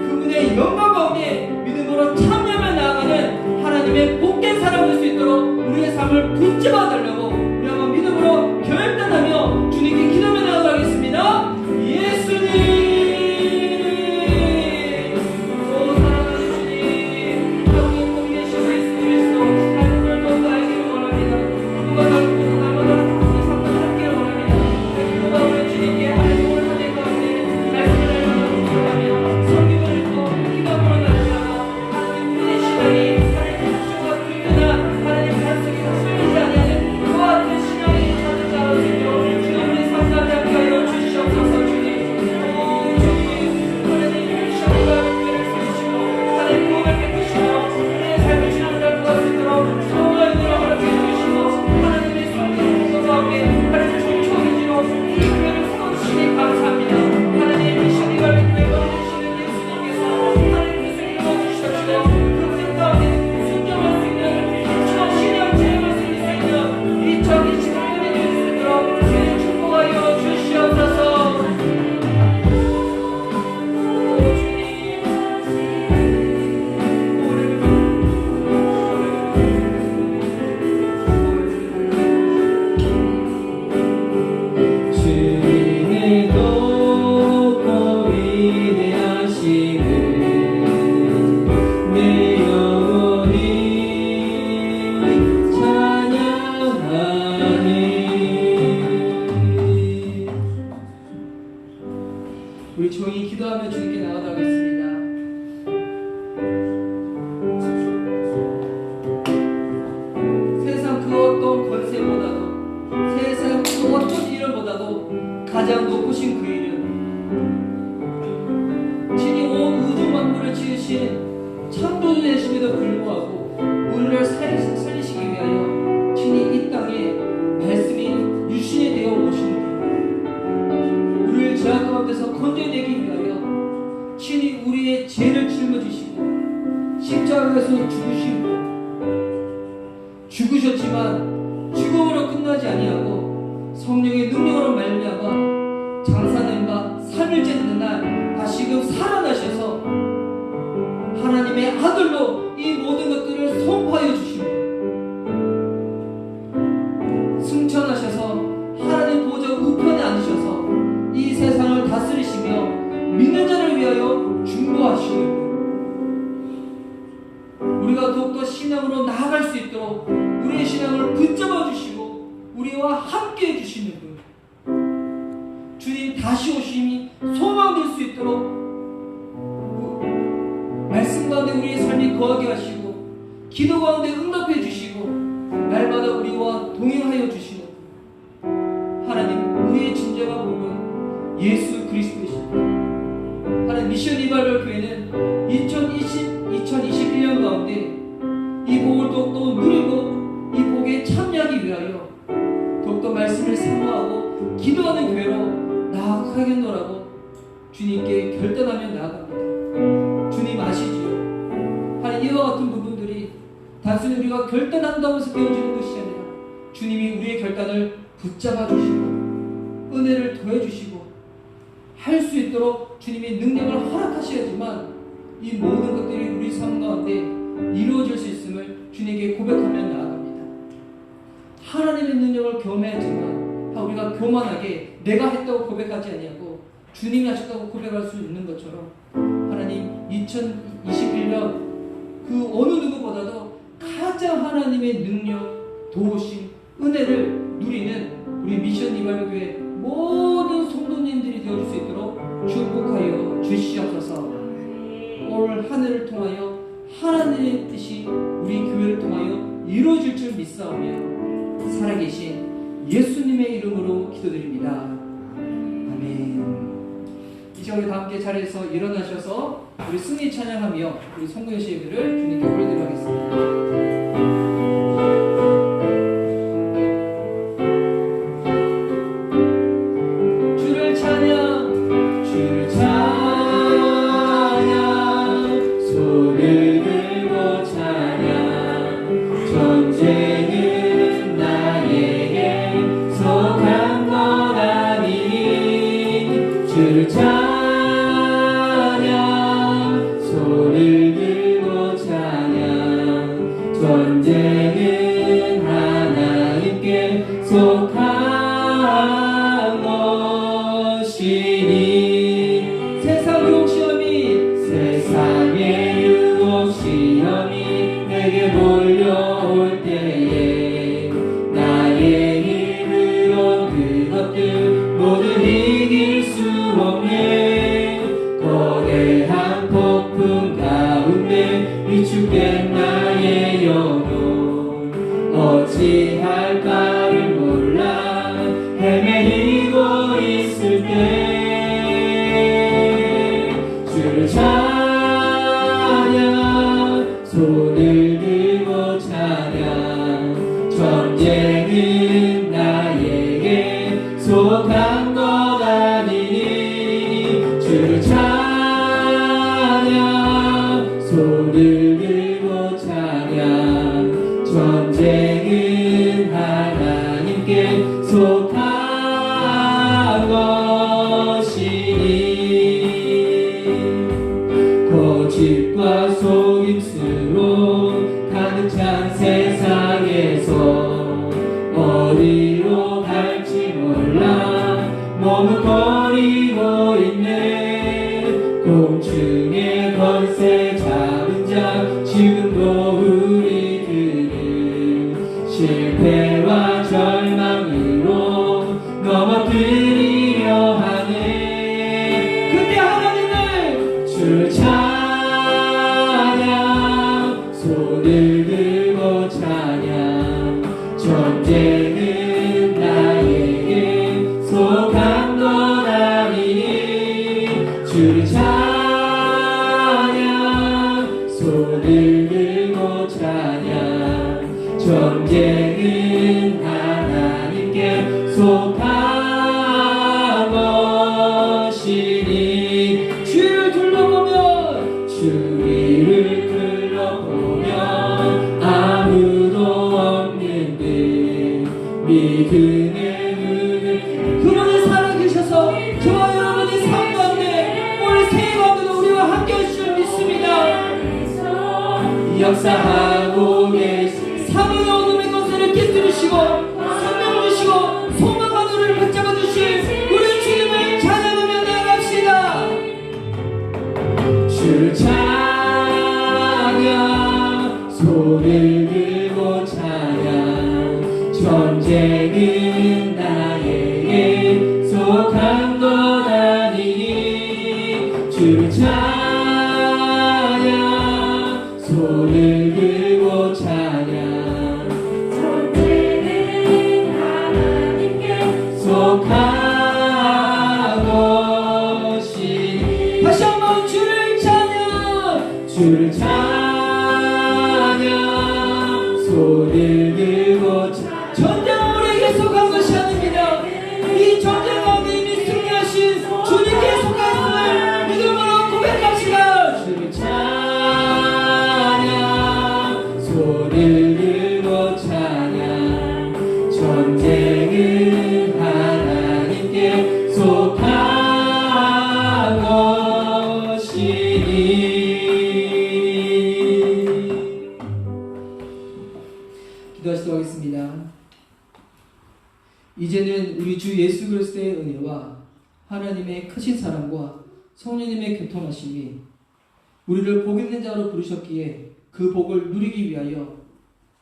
그분의 영광 가운데 믿음으로 참여하며 나아가는 하나님의 복된 사람 될 수 있도록 우리의 삶을 붙잡아 달라고 우리 한번 믿음으로 결단하며 주님께 기도하며 나아가겠습니다. 예수님 오 사랑하는 주님 하나님 꼭 계신 예수 그리스도 하나님을 더 알기를 원합니다. 누가 나를 보고 나마다 내 삶과 함께를 원합니다. 누가 우리 주님께 하나님을 하는 가운데 말씀을 알고 섬김을 입고 기도함으로 나아가다가 하나님 분의 시간이 하나님 속과 불편한 하나님 말씀이 쓰이지 아니하는 그와 같은 신앙이 찾은 자로 되며 주님 우리 삶 가운데 함께하여 주시옵소서. 주님 오 주님 하나님 시험과 은혜를 주시고 하나님 구원을 베푸시고 우리의 삶을 지나갈 것 같도록 소원과 은혜로 허락해 주시고 하나님의 성령 공동과 함께 하나님 중초기지로 이 교회를 세워주시니 감사합니다. 하나님 이 시간을 내버려주시는 예수님께서 하나님께서 일어나주시옵시고 그분의 가운데 순종할 수 있는 기초 신앙 체험할 수 있는 2021년이 될 수 있도록 주님 축복하여 주시옵소서. 주님의 높고 위대하심을 내 영혼이 찬양하네. 우리 조용히 기도하며 주님께 나아가겠습니다. 세상 그 어떤 권세보다도 세상 그 어떤 일보다도 가장 높으신 그 이름 친히 온 우주 만물을 지으신 창조주 되심에도 불구하고 우리를 살리시기 위하여 친히 이 땅에 말씀이 유신이 되어 오신 분 우리를 죄악 가운데서 건져내기 위하여 친히 우리의 죄를 짊어지시고 죽으셨지만 죽음으로 끝나지 아니하고 성령의 능력으로 말미암아 장사님과 3일째 되는 날 다시금 살아나셔서 하나님의 아들로 이 모든 것들을 선포하여 주시고 승천하셔서 하나님 보좌 우편에 앉으셔서 이 세상을 다스리시며 믿는 자를 위하여 중보하시는 우리가 더욱더 신앙으로 나아갈 수 있도록 우리의 신앙을 붙잡아 주시고 우리와 함께 해주시는 분 주님 다시 오심이 소망될 수 있도록 말씀 가운데 우리의 삶이 거하게 하시고 기도 가운데 응답해 주시고 날마다 우리와 동행하여 주시는 분 하나님 우리의 진정한 몸은 예수 그리스도이십니다. 하나님 미션 리바이벌 교회는 2021년 가운데 이 복을 더욱더 누리고 이 복에 참여하기 위하여 더욱더 말씀을 사모하고 기도하는 교회로 나아가겠노라고 주님께 결단하며 나아갑니다. 주님 아시지요? 하나님 이와 같은 부분들이 단순히 우리가 결단한다고 해서 되어지는 것이 아니라 주님이 우리의 결단을 붙잡아 주시고 은혜를 더해 주시고 할 수 있도록 주님의 능력을 허락하셔야지만 이 모든 것들이 우리 삶 가운데 이루어질 수 있음을 주님께 고백하며 나아갑니다. 하나님의 능력을 경험해야지만 우리가 교만하게 내가 했다고 고백하지 아니하고 주님이 하셨다고 고백할 수 있는 것처럼 하나님 2021년 그 어느 누구보다도 가장 하나님의 능력, 도우심, 은혜를 누리는 우리 미션 리바이벌 교회 모든 성도님들이 되어줄 수 있도록 축복하여 주시옵소서. 올 한 해를 통하여 하나님의 뜻이 우리 교회를 통하여 이루어질 줄 믿사오며 살아계신 예수님의 이름으로 기도드립니다. 아멘. 이제 우리 다 함께 자리에서 일어나셔서 우리 승리 찬양하며 우리 성도의 예배를 주님께 올리도록 하겠습니다. 전쟁은 하나님께 속한 것이니 세상의 유혹 시험이 내게 몰려올 때에 나의 힘으로 그것들 모두 이길 수 없네. 거대한 폭풍 가운데 위축된 나의 영혼 어찌할까를 몰라 헤매이고 있을 때 주를 찬양 손을 들고 찬양 전쟁은 나에게 속한 것 아니니 주를 찬양 손을 들고 찬양 전쟁은 하나님께 속한 것이니 거짓과 속임수로 가득 찬 세상에서 어디로 갈지 몰라 머뭇거리고 있네. 공중의 권세 잡은 자 지금도 우리들을 실패와 절망으로 넘어뜨리려 하네. 그때 하나님을 주를 찬양 손을 들고 찬양 전쟁은 나에게 속한 것 아니니 주를 찬양 손을 들고 찬양 전쟁은 하나님께 속한 것이니 주를 둘러보면 주위를 둘러보면 아무도 없네. 역사하고 계신 사망의 어둠의 것을 깨뜨리시고 생명을 주시고 소망과 눈을 붙잡아 주신 우리 주님을 찬양하며 나아갑시다. 주를 찬양 손을 들고 찬양 전쟁은 나에게 속한 것 아니니 주를 찬양 손을 들고 찬양 전쟁은 하나님께 속한 것이 다시 한번 주를 찬양 주를 찬양 손을 들고 찬양 전쟁은 우리에게 속한 것이 아닙니다. 이 전쟁 가운데 이미 승리하신 주님께 속하였음을 믿음으로 고백합시다. 주를 찬양 손을 들고 찬양 전쟁은 하나님께 속한 것이니. 기도하시도록 하겠습니다. 이제는 우리 주 예수 그리스도의 은혜와 하나님의 크신 사랑과 성령님의 교통하심이 우리를 복 있는 자로 부르셨기에 그 복을 누리기 위하여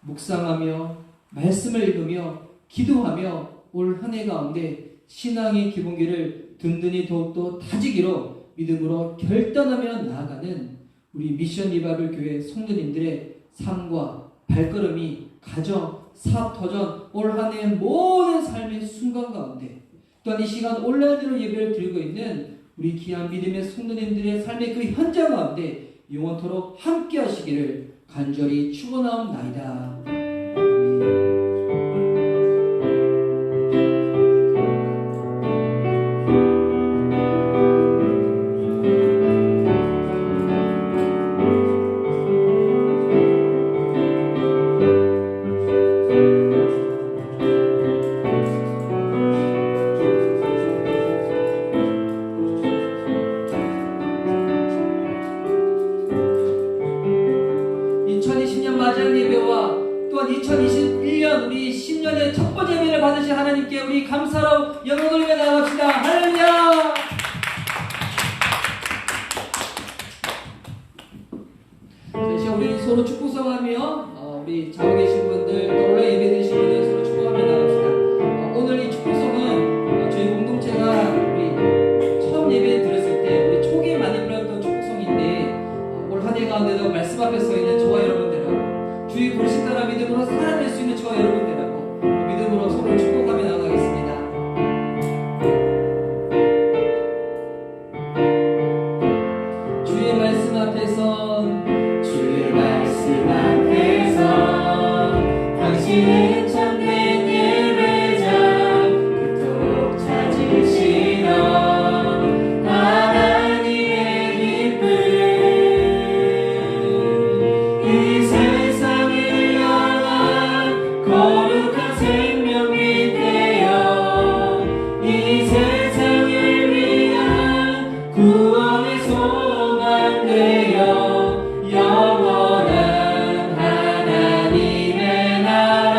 묵상하며 말씀을 읽으며 기도하며 올 한 해 가운데 신앙의 기본기를 든든히 더욱더 다지기로 믿음으로 결단하며 나아가는 우리 미션 리바이벌 교회 성도님들의 삶과 발걸음이 가정, 사업, 터전, 올 한 해의 모든 삶의 순간 가운데 또한 이 시간 온라인으로 예배를 드리고 있는 우리 귀한 믿음의 성도님들의 삶의 그 현장 가운데 영원토록 함께 하시기를 간절히 축원하옵나이다. 아멘. 2020년 맞이한 예배와 또한 2021년 우리 10년의 첫 번째 예배를 받으신 하나님께 우리 감사로 영광 돌리며 나아갑시다. 할렐루야. 자, 이제 우리 서로 축복성하며 우리 좌우 계신 분들 또 온라인 예배 드리신 분들 서로 축복하며 나갑시다. 오늘 이 축복성은 저희 공동체가 우리 처음 예배 드렸을 때 우리 초기에 많이 불렀던 축복성인데 올 한 해 가운데도 말씀 앞에 서 있는 저와 여러분들하고 주의 부르신 따라 믿음으로 살아낼 수 있는 저와 여러분들하고 믿음으로 서로 축복하며 나아가겠습니다. 주의 말씀 앞에서 주의 말씀 앞에서 당신은 참된 예배자 그토록 찾으시던 하나님의 기쁨 이 세상을 향한 거룩한 생명 빗대어 이 세상을 위한 구원의 소망 되어 영원한 하나님의 나라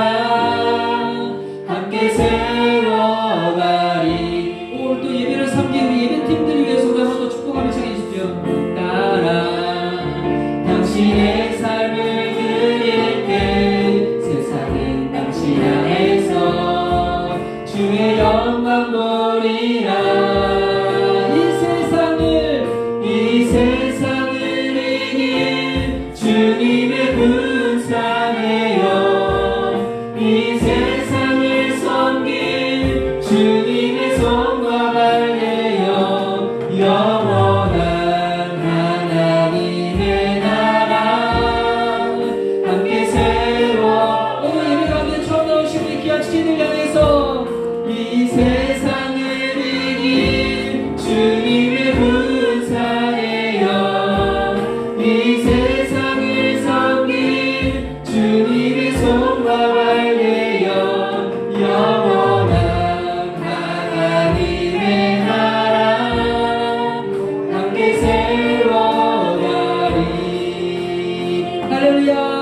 함께 세워가리. 오늘 또 예배를 섬긴 우리 예배팀들을 위해서 우리 한번 더 축복하며 청해 주십시오. 따라 당신의 삶을 드릴 때 세상은 당신 안에서 주의 영광 보리라. 이 세상을 이길 주님의 분사네요. 이 세상을 섬길 주님의 손과 발레요. 영원한 하나님의 나라 함께 세워. 오늘 예배 가운데 처음 나오신 우리 귀한 지체들 향해서 이 세상을 이길 주님의 분사네요. 이 세상을 섬길 주님의 손과 발레요. 영원한 하나님의 나라 함께 세워가리. 할렐루야.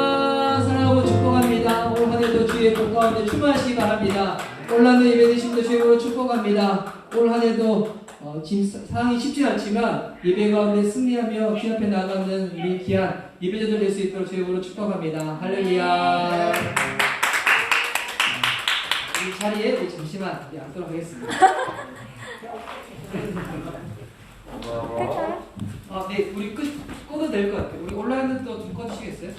가운데 충만하시기 바랍니다. 올 한해 예배 드심도 주님으로 축복합니다. 올 한해도 지금 상황이 쉽지 않지만 예배 가운데 승리하며 주 앞에 나가는 우리 귀한 예배자들 될 수 있도록 주님으로 축복합니다. 할렐루야. 이 자리에 우리 잠시만 앉도록 하겠습니다. 네, 우리 꺼도 될 것 같아요. 우리 온라인은 또 좀 꺼주시겠어요?